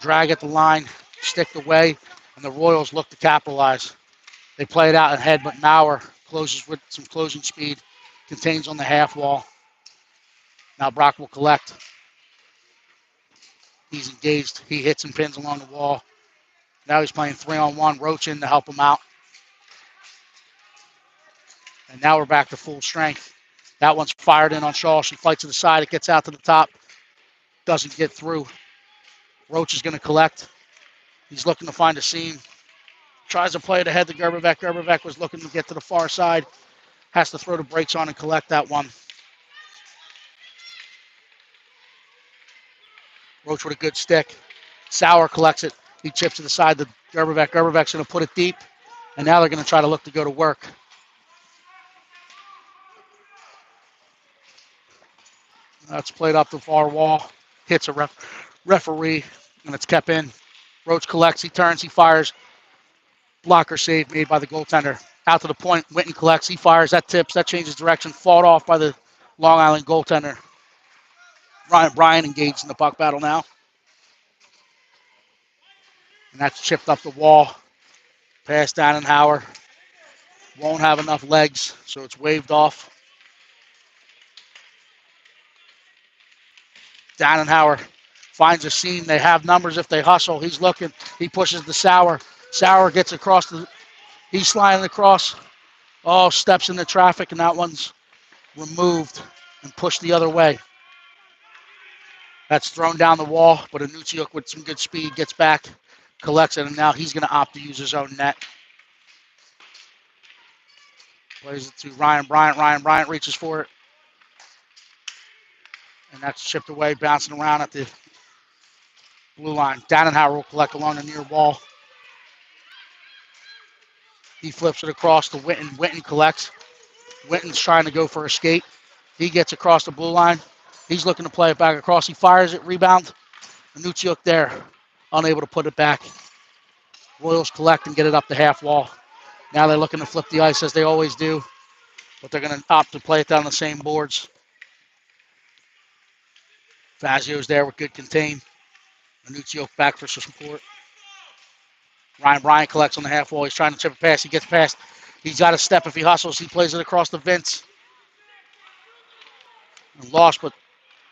drag at the line, stick away, and the Royals look to capitalize. They play it out ahead, but Maurer closes with some closing speed, contains on the half wall. Now Brock will collect. He's engaged. He hits and pins along the wall. Now he's playing 3-on-1. Roach in to help him out. And now we're back to full strength. That one's fired in on Shaw. She fights to the side. It gets out to the top. Doesn't get through. Roach is going to collect. He's looking to find a seam. Tries to play it ahead to Gerbevec. Gerbevec was looking to get to the far side. Has to throw the brakes on and collect that one. Roach with a good stick. Sauer collects it. He chips to the side to Gerbevec. Gerbevec's going to put it deep. And now they're going to try to look to go to work. That's played up the far wall. Hits a referee, and it's kept in. Roach collects. He turns. He fires. Blocker save made by the goaltender. Out to the point. Winton collects. He fires. That tips. That changes direction. Fought off by the Long Island goaltender. Ryan Bryan engaged in the puck battle now. And that's chipped up the wall. Pass Dannenhauer. Won't have enough legs, so it's waved off. Dannenhauer finds a seam. They have numbers if they hustle. He's looking. He pushes the Sauer. Sauer gets across. He's sliding across. Oh, steps into traffic, and that one's removed and pushed the other way. That's thrown down the wall, but Anuciuk with some good speed gets back, collects it, and now he's going to opt to use his own net. Plays it to Ryan Bryant. Ryan Bryant reaches for it. And that's chipped away, bouncing around at the blue line. Dannenhauer will collect along the near wall. He flips it across to Witten. Witten collects. Witten's trying to go for a skate. He gets across the blue line. He's looking to play it back across. He fires it, rebound. Anuciuk there, unable to put it back. Royals collect and get it up the half wall. Now they're looking to flip the ice as they always do, but they're going to opt to play it down the same boards. Fazio's there with good contain. Anuciuk back for support. Ryan Bryant collects on the half wall. He's trying to chip it past. He gets past. He's got a step if he hustles. He plays it across the Vince. And lost, but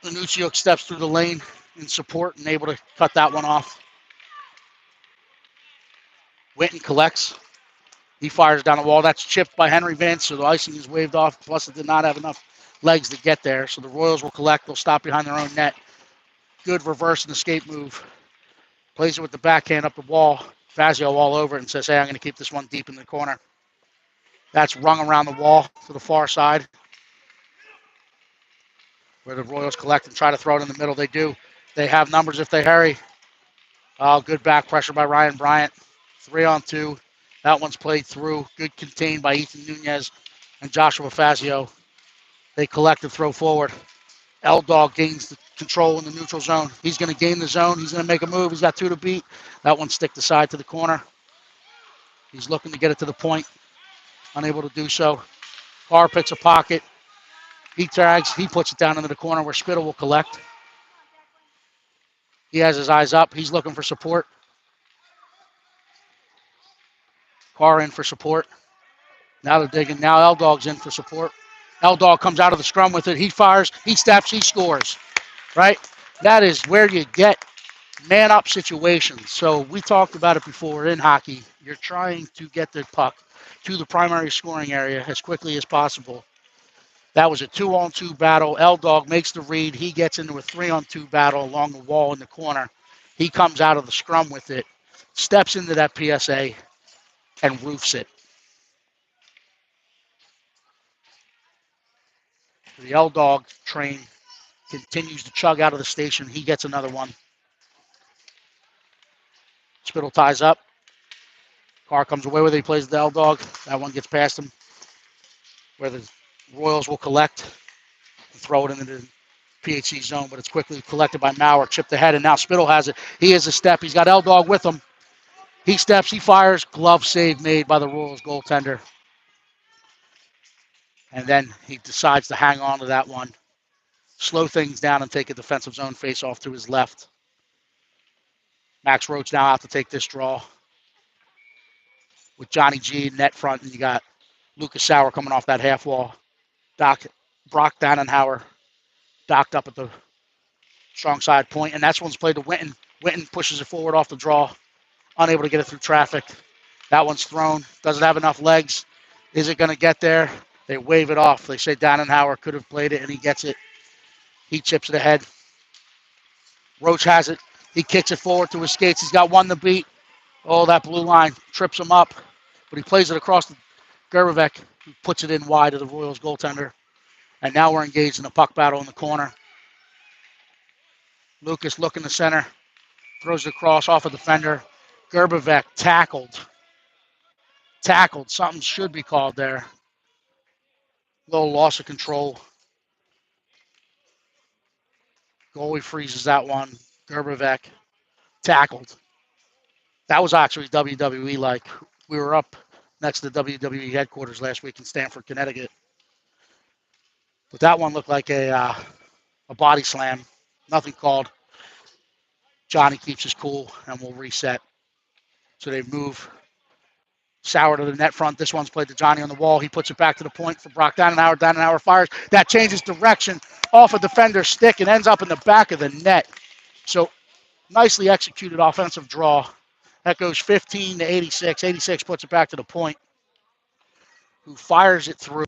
Anuciuk steps through the lane in support and able to cut that one off. Witten collects. He fires down the wall. That's chipped by Henry Vince, so the icing is waved off. Plus, it did not have enough legs to get there. So the Royals will collect. They'll stop behind their own net. Good reverse and escape move. Plays it with the backhand up the wall. Fazio all over it and says, hey, I'm going to keep this one deep in the corner. That's rung around the wall to the far side, where the Royals collect and try to throw it in the middle. They do. They have numbers if they hurry. Oh, good back pressure by Ryan Bryant. 3-on-2. That one's played through. Good contained by Ethan Nunez and Joshua Fazio. They collect and throw forward. L-Dog gains the control in the neutral zone. He's going to gain the zone. He's going to make a move. He's got 2 to beat. That one stick the side to the corner. He's looking to get it to the point. Unable to do so. Carr picks a pocket. He tags. He puts it down into the corner where Spittle will collect. He has his eyes up. He's looking for support. Carr in for support. Now they're digging. Now L-Dog's in for support. L-Dog comes out of the scrum with it. He fires. He steps. He scores. Right? That is where you get man-up situations. So we talked about it before in hockey. You're trying to get the puck to the primary scoring area as quickly as possible. That was a 2-on-2 battle. L-Dog makes the read. He gets into a 3-on-2 battle along the wall in the corner. He comes out of the scrum with it, steps into that PSA, and roofs it. The L-Dog train continues to chug out of the station. He gets another one. Spittle ties up. Carr comes away with it. He plays the L-Dog. That one gets past him, where the Royals will collect and throw it into the PHC zone, but it's quickly collected by Maurer, chipped ahead, and now Spittle has it. He has a step. He's got L-Dog with him. He steps, he fires. Glove save made by the Royals goaltender. And then he decides to hang on to that one, slow things down, and take a defensive zone face-off to his left. Max Roach now out to take this draw with Johnny G net front, and you got Lucas Sauer coming off that half wall. Brock Dannenhauer docked up at the strong side point, and that's one's played to Witten. Witten pushes it forward off the draw, unable to get it through traffic. That one's thrown. Doesn't have enough legs. Is it going to get there? They wave it off. They say Dannenhauer could have played it, and he gets it. He chips it ahead. Roach has it. He kicks it forward to his skates. He's got 1 to beat. Oh, that blue line trips him up, but he plays it across to Gerbevec, who puts it in wide to the Royals goaltender. And now we're engaged in a puck battle in the corner. Lucas looking to center. Throws it across off a defender. Gerbevec tackled. Something should be called there. Little loss of control. Goalie freezes that one. Gerbevec tackled. That was actually WWE-like. We were up next to the WWE headquarters last week in Stamford, Connecticut. But that one looked like a body slam. Nothing called. Johnny keeps his cool and will reset. So they move Sauer to the net front. This one's played to Johnny on the wall. He puts it back to the point for Brock Dannenhauer. Dannenhauer fires. That changes direction off a defender's stick and ends up in the back of the net. So nicely executed offensive draw. That goes 15 to 86. 86 puts it back to the point, who fires it through.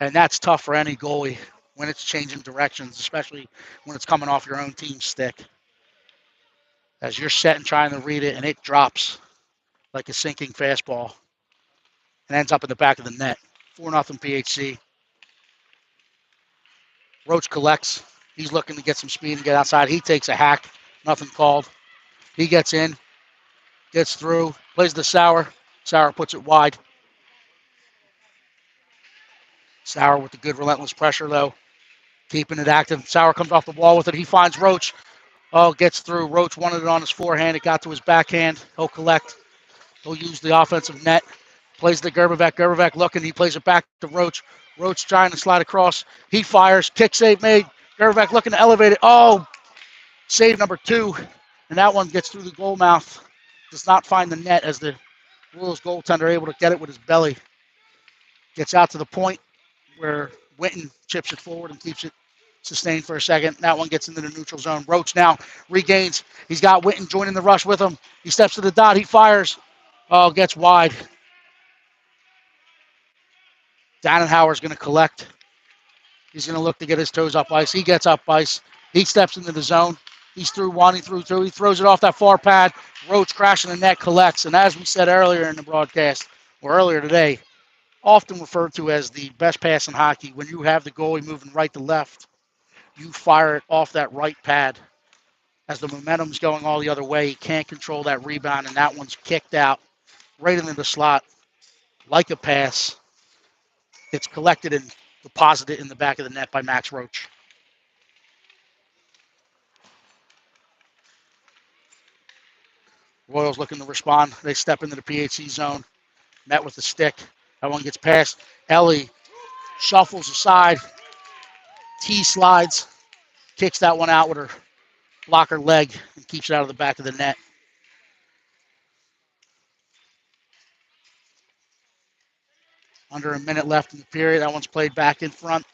And that's tough for any goalie when it's changing directions, especially when it's coming off your own team stick. As you're set and trying to read it, and it drops like a sinking fastball and ends up in the back of the net. 4-0 PHC. Roach collects. He's looking to get some speed and get outside. He takes a hack. Nothing called. He gets in, gets through, plays the Sauer. Sauer puts it wide. Sauer with the good relentless pressure, though. Keeping it active. Sauer comes off the wall with it. He finds Roach. Oh, gets through. Roach wanted it on his forehand. It got to his backhand. He'll collect. He'll use the offensive net. Plays the Gerbevec. Gerbevec looking. He plays it back to Roach. Roach trying to slide across. He fires. Kick save made. Gerbevec looking to elevate it. Oh, save number 2. And that one gets through the goal mouth. Does not find the net as the Royals goaltender able to get it with his belly. Gets out to the point where Winton chips it forward and keeps it sustained for a second. That one gets into the neutral zone. Roach now regains. He's got Winton joining the rush with him. He steps to the dot. He fires. Oh, gets wide. Dannenhauer's going to collect. He's going to look to get his toes up ice. He gets up ice. He steps into the zone. He's through one. He through 2. He throws it off that far pad. Roach crashing the net, collects. And as we said earlier in the broadcast, or earlier today, often referred to as the best pass in hockey, when you have the goalie moving right to left, you fire it off that right pad. As the momentum's going all the other way, he can't control that rebound, and that one's kicked out right into the slot like a pass. It's collected and deposited in the back of the net by Max Roach. Royals looking to respond. They step into the PHC zone. Met with the stick. That one gets past. Ellie shuffles aside. T slides. Kicks that one out with her blocker leg and keeps it out of the back of the net. Under a minute left in the period. That one's played back in front.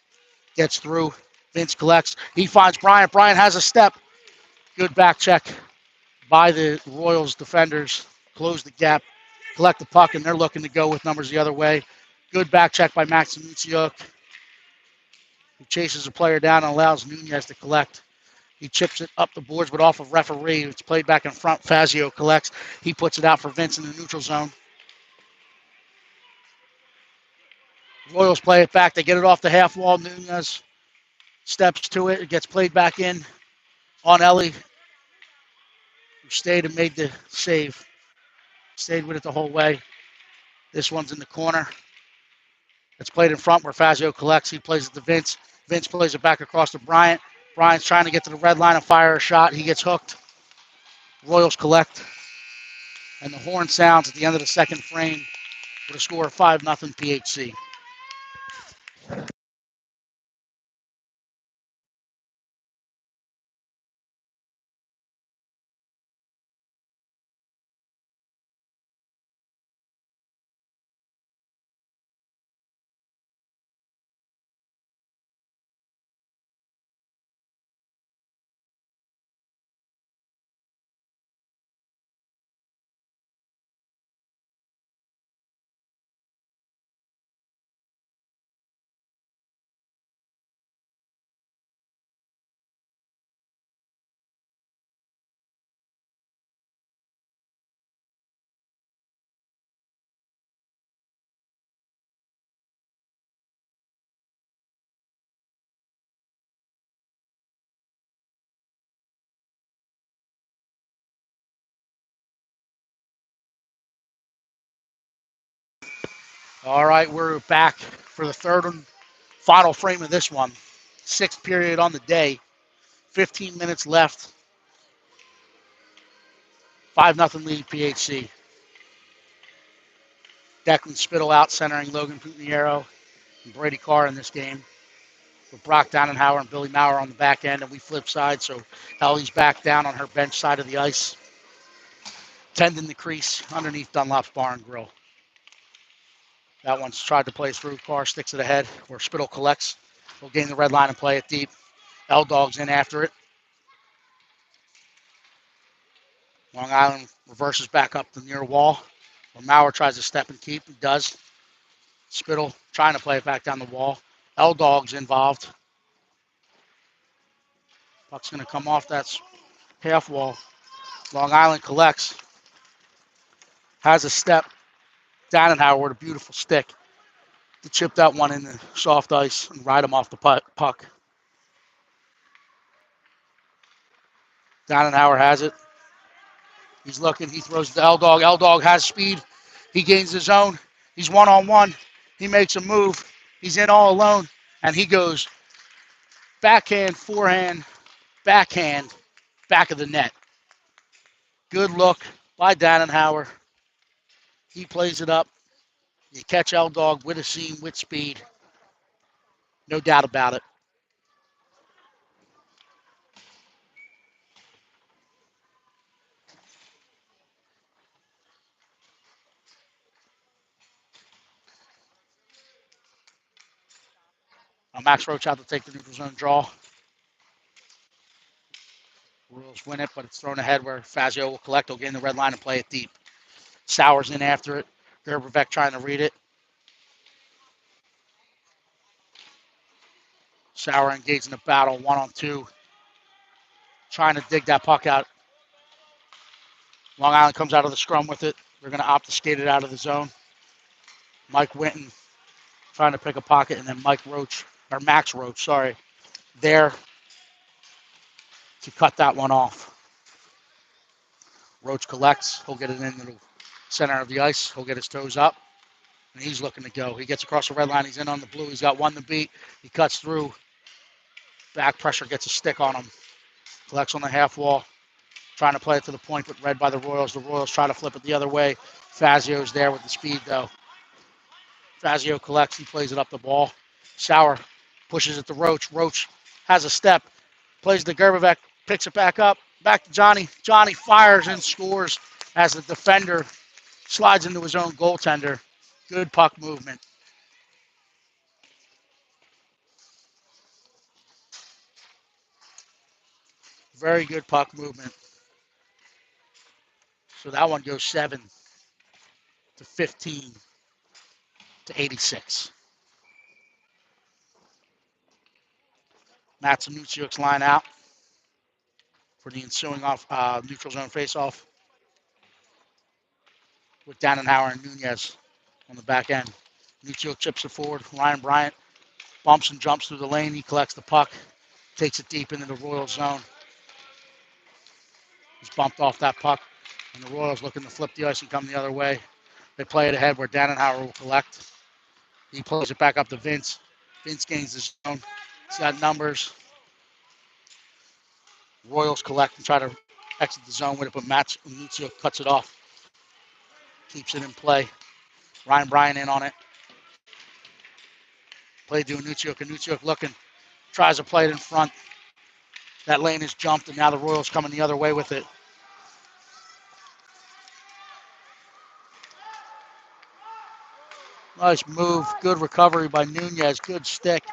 Gets through. Vince collects. He finds Bryant. Bryant has a step. Good back check by the Royals defenders. Close the gap. Collect the puck, and they're looking to go with numbers the other way. Good back check by Max Mutsiuk, who chases a player down and allows Nunez to collect. He chips it up the boards, but off of referee. It's played back in front. Fazio collects. He puts it out for Vince in the neutral zone. Royals play it back. They get it off the half wall. Nunez steps to it. It gets played back in on Ellie, who stayed and made the save. Stayed with it the whole way. This one's in the corner. It's played in front where Fazio collects. He plays it to Vince. Vince plays it back across to Bryant. Bryant's trying to get to the red line and fire a shot. He gets hooked. Royals collect. And the horn sounds at the end of the second frame with a score of 5-0 PHC. All right, we're back for the third and final frame of this one. Sixth period on the day. 15 minutes left. 5-0 lead PHC. Declan Spittle out centering Logan Putiniero and Brady Carr in this game, with Brock Dannenhauer and Billy Maurer on the back end, and we flip side, so Ellie's back down on her bench side of the ice, tending the crease underneath Dunlop's Bar and Grill. That one's tried to play through. Carr sticks it ahead where Spittle collects. Will gain the red line and play it deep. L-Dog's in after it. Long Island reverses back up the near wall, where Maurer tries to step and keep. He does. Spittle trying to play it back down the wall. L-Dog's involved. Puck's going to come off that half wall. Long Island collects. Has a step. Dannenhauer with a beautiful stick to chip that one in the soft ice and ride him off the puck. Dannenhauer has it. He's looking. He throws it to L-Dog. L-Dog has speed. He gains the zone. He's one-on-one. He makes a move. He's in all alone. And he goes backhand, forehand, backhand, back of the net. Good look by Dannenhauer. He plays it up. You catch L-Dog with a seam, with speed. No doubt about it. Max Roach out to take the neutral zone draw. Royals win it, but it's thrown ahead where Fazio will collect. He'll get in the red line and play it deep. Sauer's in after it. Gerbevec trying to read it. Sauer engaged in the battle, 1-on-2. Trying to dig that puck out. Long Island comes out of the scrum with it. They're going to opt to skate it out of the zone. Mike Winton trying to pick a pocket, and then Max Roach, there to cut that one off. Roach collects. He'll get it into the center of the ice. He'll get his toes up, and he's looking to go. He gets across the red line. He's in on the blue. He's got one to beat. He cuts through. Back pressure gets a stick on him. Collects on the half wall. Trying to play it to the point, but read by the Royals. The Royals try to flip it the other way. Fazio's there with the speed, though. Fazio collects. He plays it up the ball. Sauer pushes it to Roach. Roach has a step. Plays to Gerbevec. Picks it back up. Back to Johnny. Johnny fires and scores as the defender slides into his own goaltender. Good puck movement. Very good puck movement. So that one goes 7-15 to 86. Matt Sanucciuk's line out for the ensuing neutral zone faceoff with Dannenhauer and Nunez on the back end. Sanucciuk chips it forward. Ryan Bryant bumps and jumps through the lane. He collects the puck, takes it deep into the Royals zone. He's bumped off that puck, and the Royals looking to flip the ice and come the other way. They play it ahead where Dannenhauer will collect. He plays it back up to Vince. Vince gains the zone. He's got numbers. Royals collect and try to exit the zone with it, but Matt Sanucciuk cuts it off. Keeps it in play. Ryan Bryant in on it. Play to Sanucciuk. Sanucciuk looking. Tries to play it in front. That lane is jumped, and now the Royals coming the other way with it. Nice move. Good recovery by Nunez. Good stick.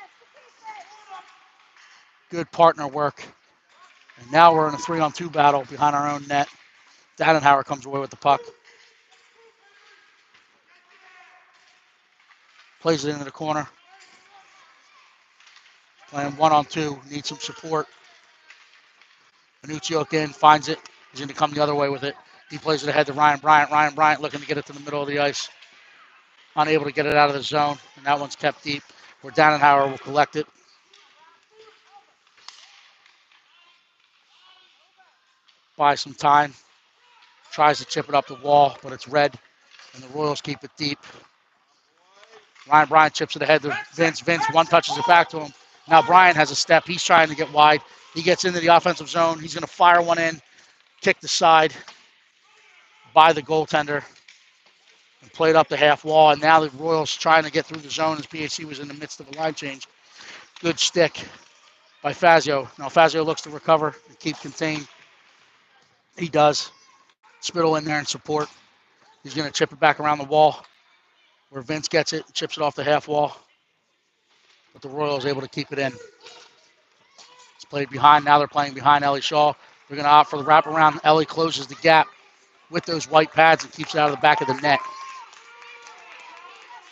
Good partner work. And now we're in a 3-on-2 battle behind our own net. Dannenhauer comes away with the puck. Plays it into the corner. Playing 1-on-2. Needs some support. Sanucciuk in, finds it. He's going to come the other way with it. He plays it ahead to Ryan Bryant. Ryan Bryant looking to get it to the middle of the ice. Unable to get it out of the zone. And that one's kept deep where Dannenhauer will collect it. Buys some time. Tries to chip it up the wall, but it's red. And the Royals keep it deep. Ryan Bryant chips it ahead to Vince. Vince one touches it back to him. Now Bryant has a step. He's trying to get wide. He gets into the offensive zone. He's going to fire one in, kick the side by the goaltender, and played up the half wall. And now the Royals trying to get through the zone as PHC was in the midst of a line change. Good stick by Fazio. Now Fazio looks to recover and keep contained. He does. Spittle in there and support. He's going to chip it back around the wall where Vince gets it, chips it off the half wall. But the Royals able to keep it in. It's played behind. Now they're playing behind Ellie Shaw. They're going to opt for the wraparound. Ellie closes the gap with those white pads and keeps it out of the back of the net.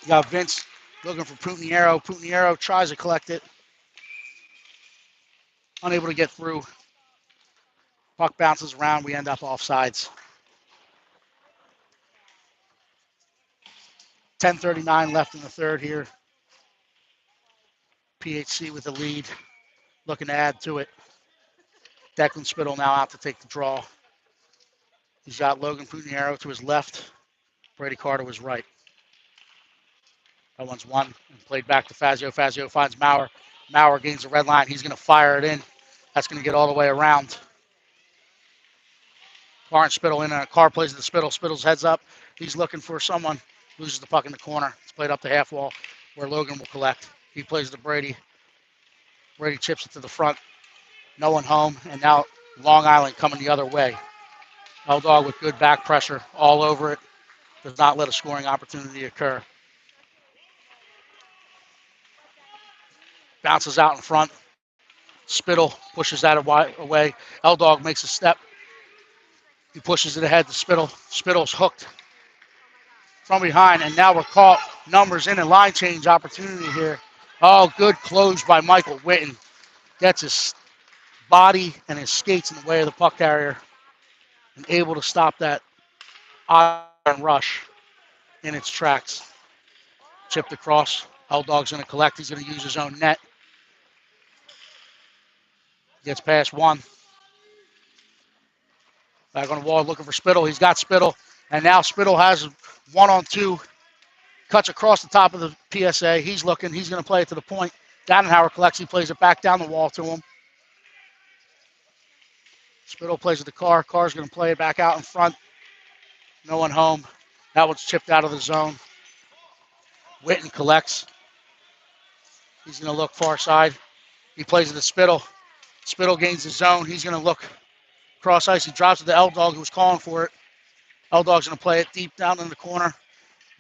You got Vince looking for Putiniero. Putiniero tries to collect it. unable to get through. Puck bounces around. We end up offsides. 10:39 left in the third here. PHC with the lead, looking to add to it. Declan Spittle now out to take the draw. He's got Logan Puniero to his left, Brady Carter to his right. That one's won and played back to Fazio. Fazio finds Maurer. Maurer gains the red line. He's going to fire it in. That's going to get all the way around. Carr and Spittle in, and a Carr plays to Spittle. Spittle's heads up. He's looking for someone. Loses the puck in the corner. It's played up the half wall where Logan will collect. He plays to Brady. Brady chips it to the front. No one home. And now Long Island coming the other way. L-Dog with good back pressure all over it. Does not let a scoring opportunity occur. Bounces out in front. Spittle pushes that away. L-Dog makes a step. He pushes it ahead to Spittle. Spittle's hooked from behind, and now we're caught. Numbers in a line change opportunity here. Oh, good close by Michael Witten. Gets his body and his skates in the way of the puck carrier and able to stop that iron rush in its tracks. Chipped across. L-Dog's going to collect. He's going to use his own net. Gets past one. Back on the wall looking for Spittle. He's got Spittle. And now Spittle has 1-on-2. Cuts across the top of the PSA. He's looking. He's going to play it to the point. Dannenhauer collects. He plays it back down the wall to him. Spittle plays it to Carr. Carr's going to play it back out in front. No one home. That one's chipped out of the zone. Witten collects. He's going to look far side. He plays it to Spittle. Spittle gains the zone. He's going to look cross ice. He drops it to L-Dog, who was calling for it. L-Dog's going to play it deep down in the corner.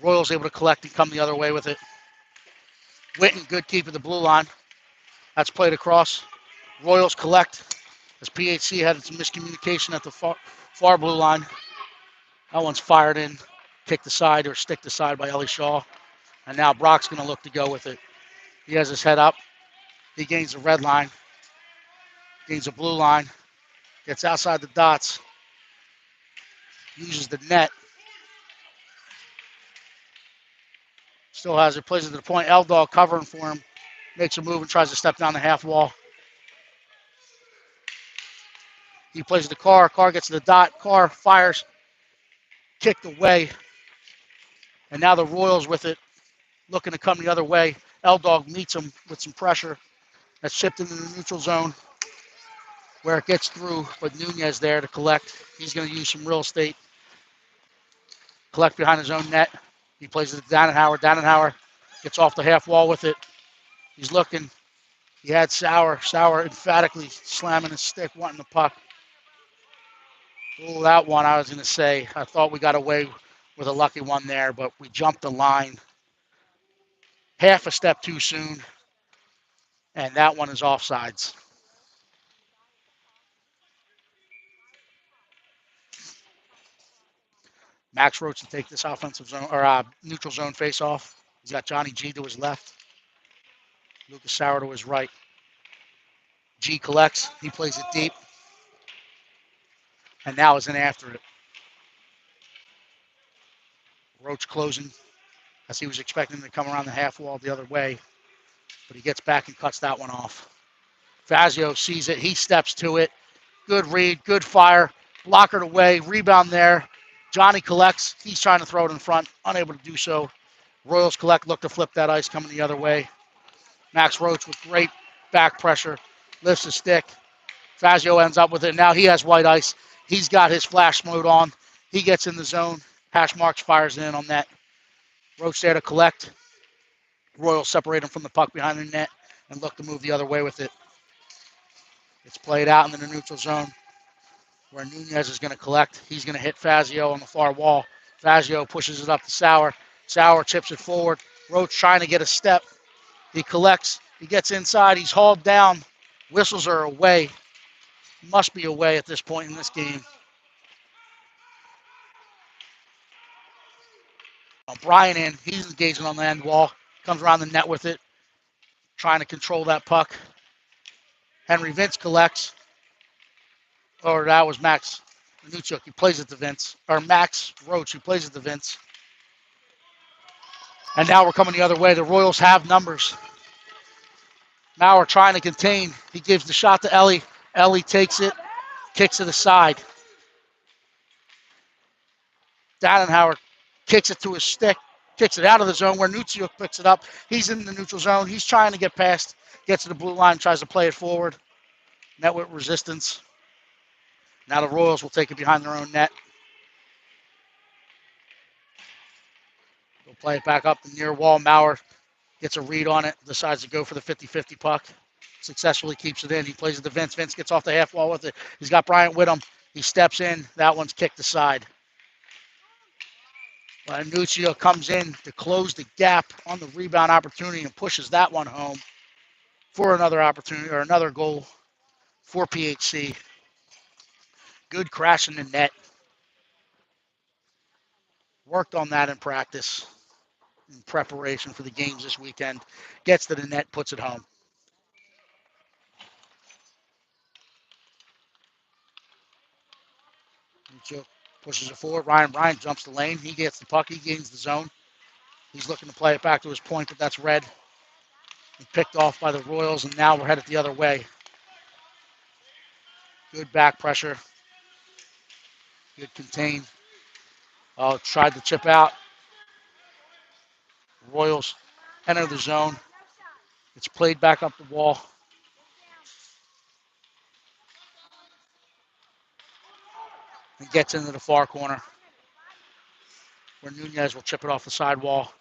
Royal's able to collect and come the other way with it. Witten, good keep at the blue line. That's played across. Royals collect as PHC had some miscommunication at the far blue line. That one's fired in, kicked aside or sticked aside by Ellie Shaw. And now Brock's going to look to go with it. He has his head up. He gains the red line. Gains the blue line. Gets outside the dots. Uses the net. Still has it. Plays it to the point. L-Dog covering for him. Makes a move and tries to step down the half wall. He plays it to Carr. Carr gets to the dot. Carr fires. Kicked away. And now the Royals with it. Looking to come the other way. L-Dog meets him with some pressure. That's shipped into the neutral zone where it gets through, but Nunez there to collect. He's going to use some real estate. Collect behind his own net. He plays it to Dannenhauer. Dannenhauer gets off the half wall with it. He's looking. He had Sauer. Sauer emphatically slamming his stick, wanting the puck. Oh, that one I was going to say. I thought we got away with a lucky one there, but we jumped the line half a step too soon, and that one is offsides. Max Roach to take this offensive zone or neutral zone face-off. He's got Johnny G to his left, Lucas Sauer to his right. G collects. He plays it deep, and now is in after it. Roach closing as he was expecting to come around the half wall the other way, but he gets back and cuts that one off. Fazio sees it. He steps to it. Good read, good fire. Blockered away, rebound there. Johnny collects. He's trying to throw it in front, unable to do so. Royals collect, look to flip that ice coming the other way. Max Roach with great back pressure, lifts the stick. Fazio ends up with it. Now he has white ice. He's got his flash mode on. He gets in the zone. Hash marks fires in on net. Roach there to collect. Royals separate him from the puck behind the net and look to move the other way with it. It's played out in the neutral zone where Nunez is going to collect. He's going to hit Fazio on the far wall. Fazio pushes it up to Sauer. Sauer chips it forward. Roach trying to get a step. He collects. He gets inside. He's hauled down. Whistles are away. Must be away at this point in this game. Brian in. He's engaging on the end wall. Comes around the net with it. Trying to control that puck. Henry Vince collects, or that was Max Nuchuk. He plays it to Vince, or Max Roach, who plays it to Vince. And now we're coming the other way. The Royals have numbers. Maurer trying to contain. He gives the shot to Ellie. Ellie takes it, kicks it aside. Dannenhauer kicks it to his stick, kicks it out of the zone where Nuchuk picks it up. He's in the neutral zone. He's trying to get past, gets to the blue line, tries to play it forward. Met with resistance. Now the Royals will take it behind their own net. They'll play it back up the near wall. Maurer gets a read on it, decides to go for the 50-50 puck. Successfully keeps it in. He plays it to Vince. Vince gets off the half wall with it. He's got Bryant with him. He steps in. That one's kicked aside. Nuccio comes in to close the gap on the rebound opportunity and pushes that one home for another opportunity or another goal for PHC. Good crash in the net. Worked on that in practice in preparation for the games this weekend. Gets to the net, puts it home. Nuccio pushes it forward. Ryan Bryant jumps the lane. He gets the puck. He gains the zone. He's looking to play it back to his point, but that's red. And picked off by the Royals, and now we're headed the other way. Good back pressure. Good contain. Oh, tried to chip out. Royals enter the zone. It's played back up the wall. And gets into the far corner where Nunez will chip it off the sidewall.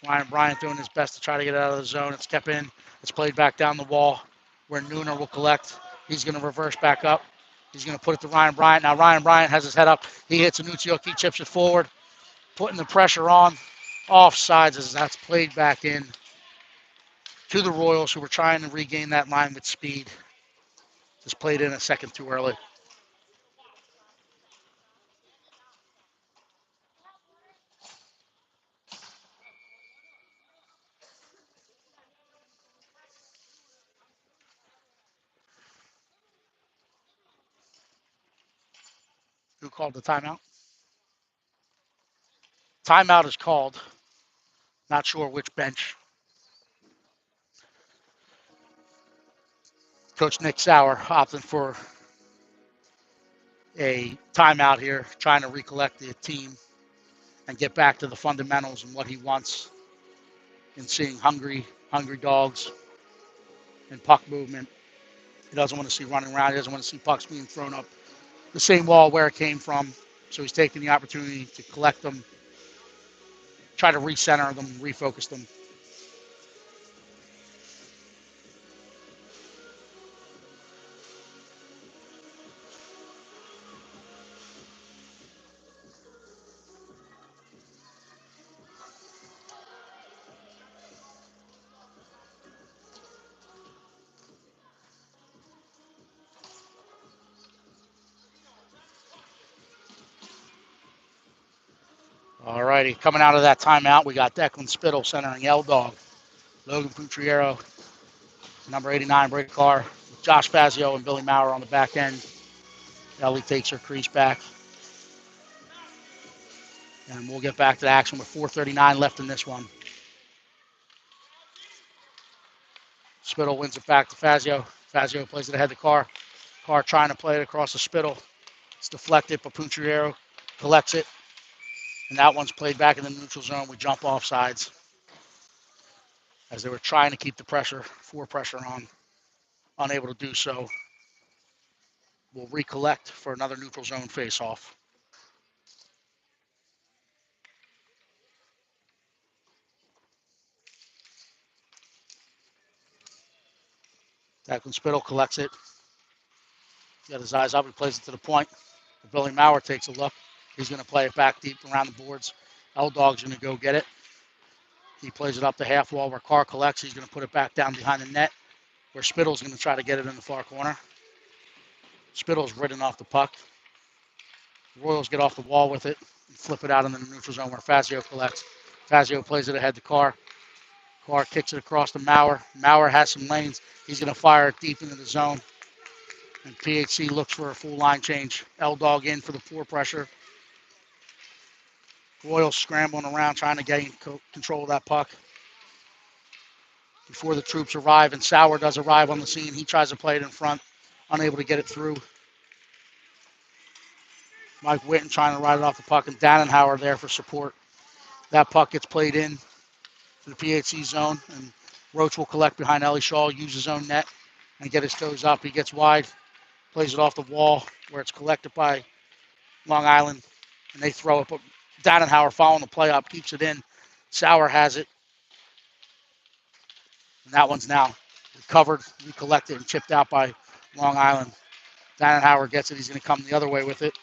Ryan Bryant doing his best to try to get it out of the zone. It's kept in. It's played back down the wall where Nooner will collect. He's going to reverse back up. He's going to put it to Ryan Bryant. Now Ryan Bryant has his head up. He hits Anucciocchi, chips it forward, putting the pressure on. Offsides as that's played back in to the Royals, who were trying to regain that line with speed. Just played in a second too early. Who called the timeout? Timeout is called. Not sure which bench. Coach Nick Sauer opting for a timeout here, trying to recollect the team and get back to the fundamentals and what he wants in seeing hungry dogs and puck movement. He doesn't want to see running around. He doesn't want to see pucks being thrown up the same wall where it came from. So he's taking the opportunity to collect them, try to recenter them, refocus them. All righty, coming out of that timeout, we got Declan Spittle centering L-Dog. Logan Putriero, number 89, break car. Josh Fazio and Billy Maurer on the back end. Ellie takes her crease back. And we'll get back to the action with 4:39 left in this one. Spittle wins it back to Fazio. Fazio plays it ahead of Carr. Carr trying to play it across the Spittle. It's deflected, but Putriero collects it. And that one's played back in the neutral zone. We jump off sides as they were trying to keep the pressure on. Unable to do so. We'll recollect for another neutral zone face-off. Declan Spittle collects it. Got his eyes up. He plays it to the point. Billy Maurer takes a look. He's going to play it back deep around the boards. L-Dog's going to go get it. He plays it up the half wall where Carr collects. He's going to put it back down behind the net where Spittle's going to try to get it in the far corner. Spittle's ridden off the puck. The Royals get off the wall with it and flip it out in the neutral zone where Fazio collects. Fazio plays it ahead to Carr. Carr kicks it across to Maurer. Maurer has some lanes. He's going to fire it deep into the zone. And PHC looks for a full line change. L-Dog in for the four pressure. Royals scrambling around trying to gain control of that puck before the troops arrive, and Sauer does arrive on the scene. He tries to play it in front, unable to get it through. Mike Witten trying to ride it off the puck, and Dannenhauer there for support. That puck gets played in to the PHC zone, and Roach will collect behind Ellie Shaw, use his own net, and get his toes up. He gets wide, plays it off the wall where it's collected by Long Island, and they throw it. But Dannenhauer following the play up, keeps it in. Sauer has it, and that one's now recovered, recollected, and chipped out by Long Island. Dannenhauer gets it. He's going to come the other way with it.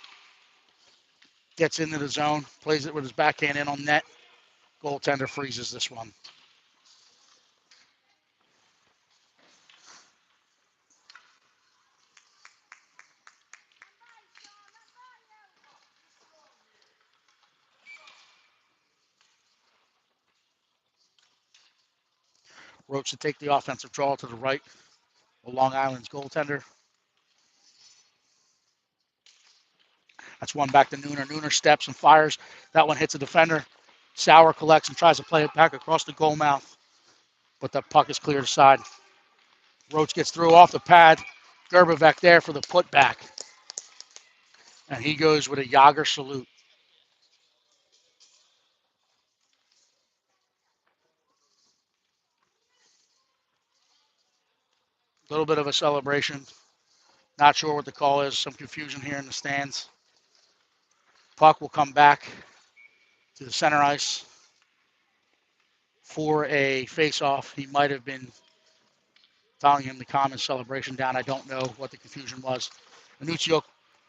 Gets into the zone, plays it with his backhand in on net. Goaltender freezes this one. Roach to take the offensive draw to the right of Long Island's goaltender. That's one back to Nooner. Nooner steps and fires. That one hits a defender. Sauer collects and tries to play it back across the goal mouth, but the puck is cleared aside. Roach gets through off the pad. Gerbevec there for the putback. And he goes with a Yager salute. A little bit of a celebration. Not sure what the call is. Some confusion here in the stands. Puck will come back to the center ice for a face-off. He might have been telling him to calm his celebration down. I don't know what the confusion was. Anuccio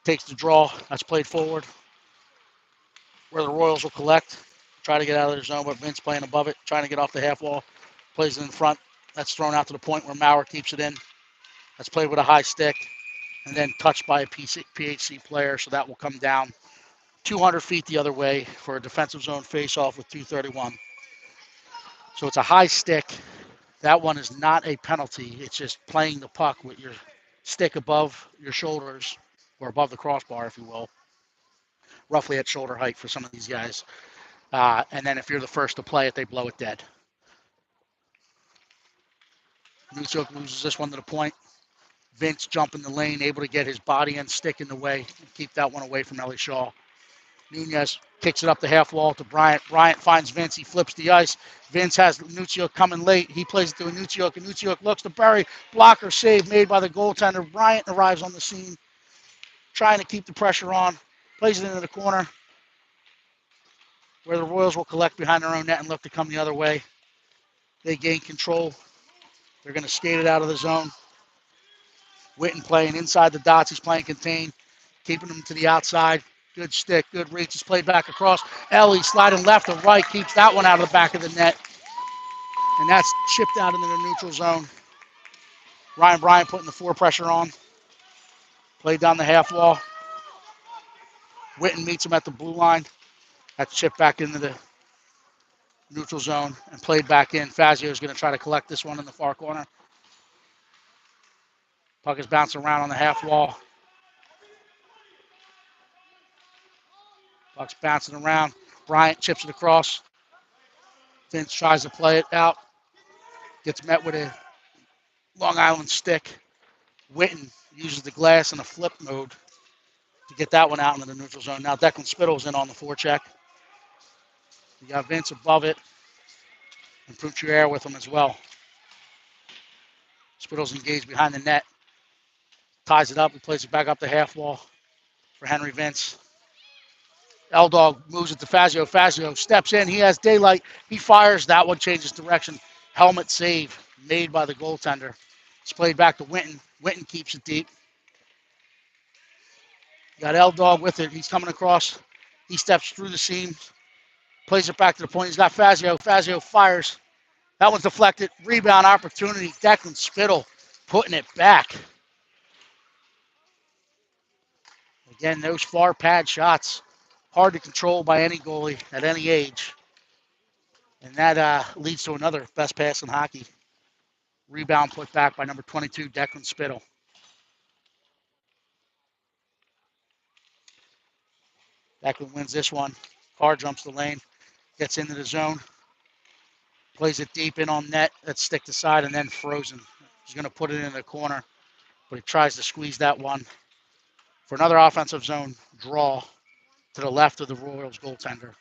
takes the draw. That's played forward where the Royals will collect. Try to get out of their zone, but Vince playing above it, trying to get off the half wall. Plays it in front. That's thrown out to the point where Maurer keeps it in. That's played with a high stick and then touched by a PHC player, so that will come down 200 feet the other way for a defensive zone face-off with 2:31. So it's a high stick. That one is not a penalty. It's just playing the puck with your stick above your shoulders, or above the crossbar, if you will, roughly at shoulder height for some of these guys. And then if you're the first to play it, they blow it dead. Nuchuk loses this one to the point. Vince jumping the lane, able to get his body and stick in the way and keep that one away from Ellie Shaw. Nunez kicks it up the half wall to Bryant. Bryant finds Vince. He flips the ice. Vince has Nuccio coming late. He plays it to Nuccio. Nuccio looks to bury. Blocker save made by the goaltender. Bryant arrives on the scene, trying to keep the pressure on. Plays it into the corner where the Royals will collect behind their own net and look to come the other way. They gain control. They're going to skate it out of the zone. Witten playing inside the dots. He's playing contained, keeping them to the outside. Good stick, good reach. It's played back across. Ellie sliding left and right, keeps that one out of the back of the net. And that's chipped out into the neutral zone. Ryan Bryant putting the four pressure on. Played down the half wall. Witten meets him at the blue line. That's chipped back into the neutral zone and played back in. Fazio is going to try to collect this one in the far corner. Puck is bouncing around on the half wall. Puck's bouncing around. Bryant chips it across. Vince tries to play it out. Gets met with a Long Island stick. Witten uses the glass in a flip mode to get that one out into the neutral zone. Now Declan Spittle's in on the forecheck. You got Vince above it and Pruchier with him as well. Spittle's engaged behind the net. Ties it up. He plays it back up the half wall for Henry Vince. L-Dog moves it to Fazio. Fazio steps in. He has daylight. He fires. That one changes direction. Helmet save made by the goaltender. It's played back to Witten. Witten keeps it deep. Got L-Dog with it. He's coming across. He steps through the seam. Plays it back to the point. He's got Fazio. Fazio fires. That one's deflected. Rebound opportunity. Declan Spittle putting it back. Again, those far pad shots, hard to control by any goalie at any age. And that leads to another best pass in hockey. Rebound put back by number 22, Declan Spittle. Declan wins this one. Carr jumps the lane, gets into the zone, plays it deep in on net. That's stick to side and then frozen. He's going to put it in the corner, but he tries to squeeze that one for another offensive zone draw to the left of the Royals goaltender.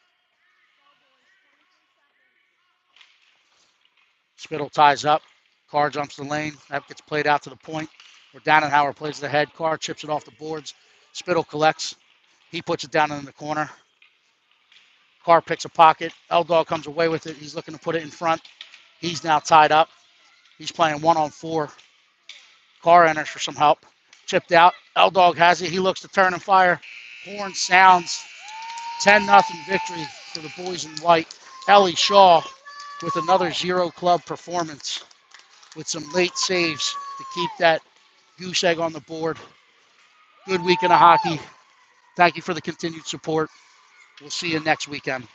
Spittle ties up. Carr jumps the lane. That gets played out to the point where Dannenhauer plays the head. Carr chips it off the boards. Spittle collects. He puts it down in the corner. Carr picks a pocket. L-Dog comes away with it. He's looking to put it in front. He's now tied up. He's playing 1-on-4. Carr enters for some help. Chipped out. L-Dog has it. He looks to turn and fire. Horn sounds. 10-0 victory for the boys in white. Ellie Shaw with another zero club performance with some late saves to keep that goose egg on the board. Good weekend of hockey. Thank you for the continued support. We'll see you next weekend.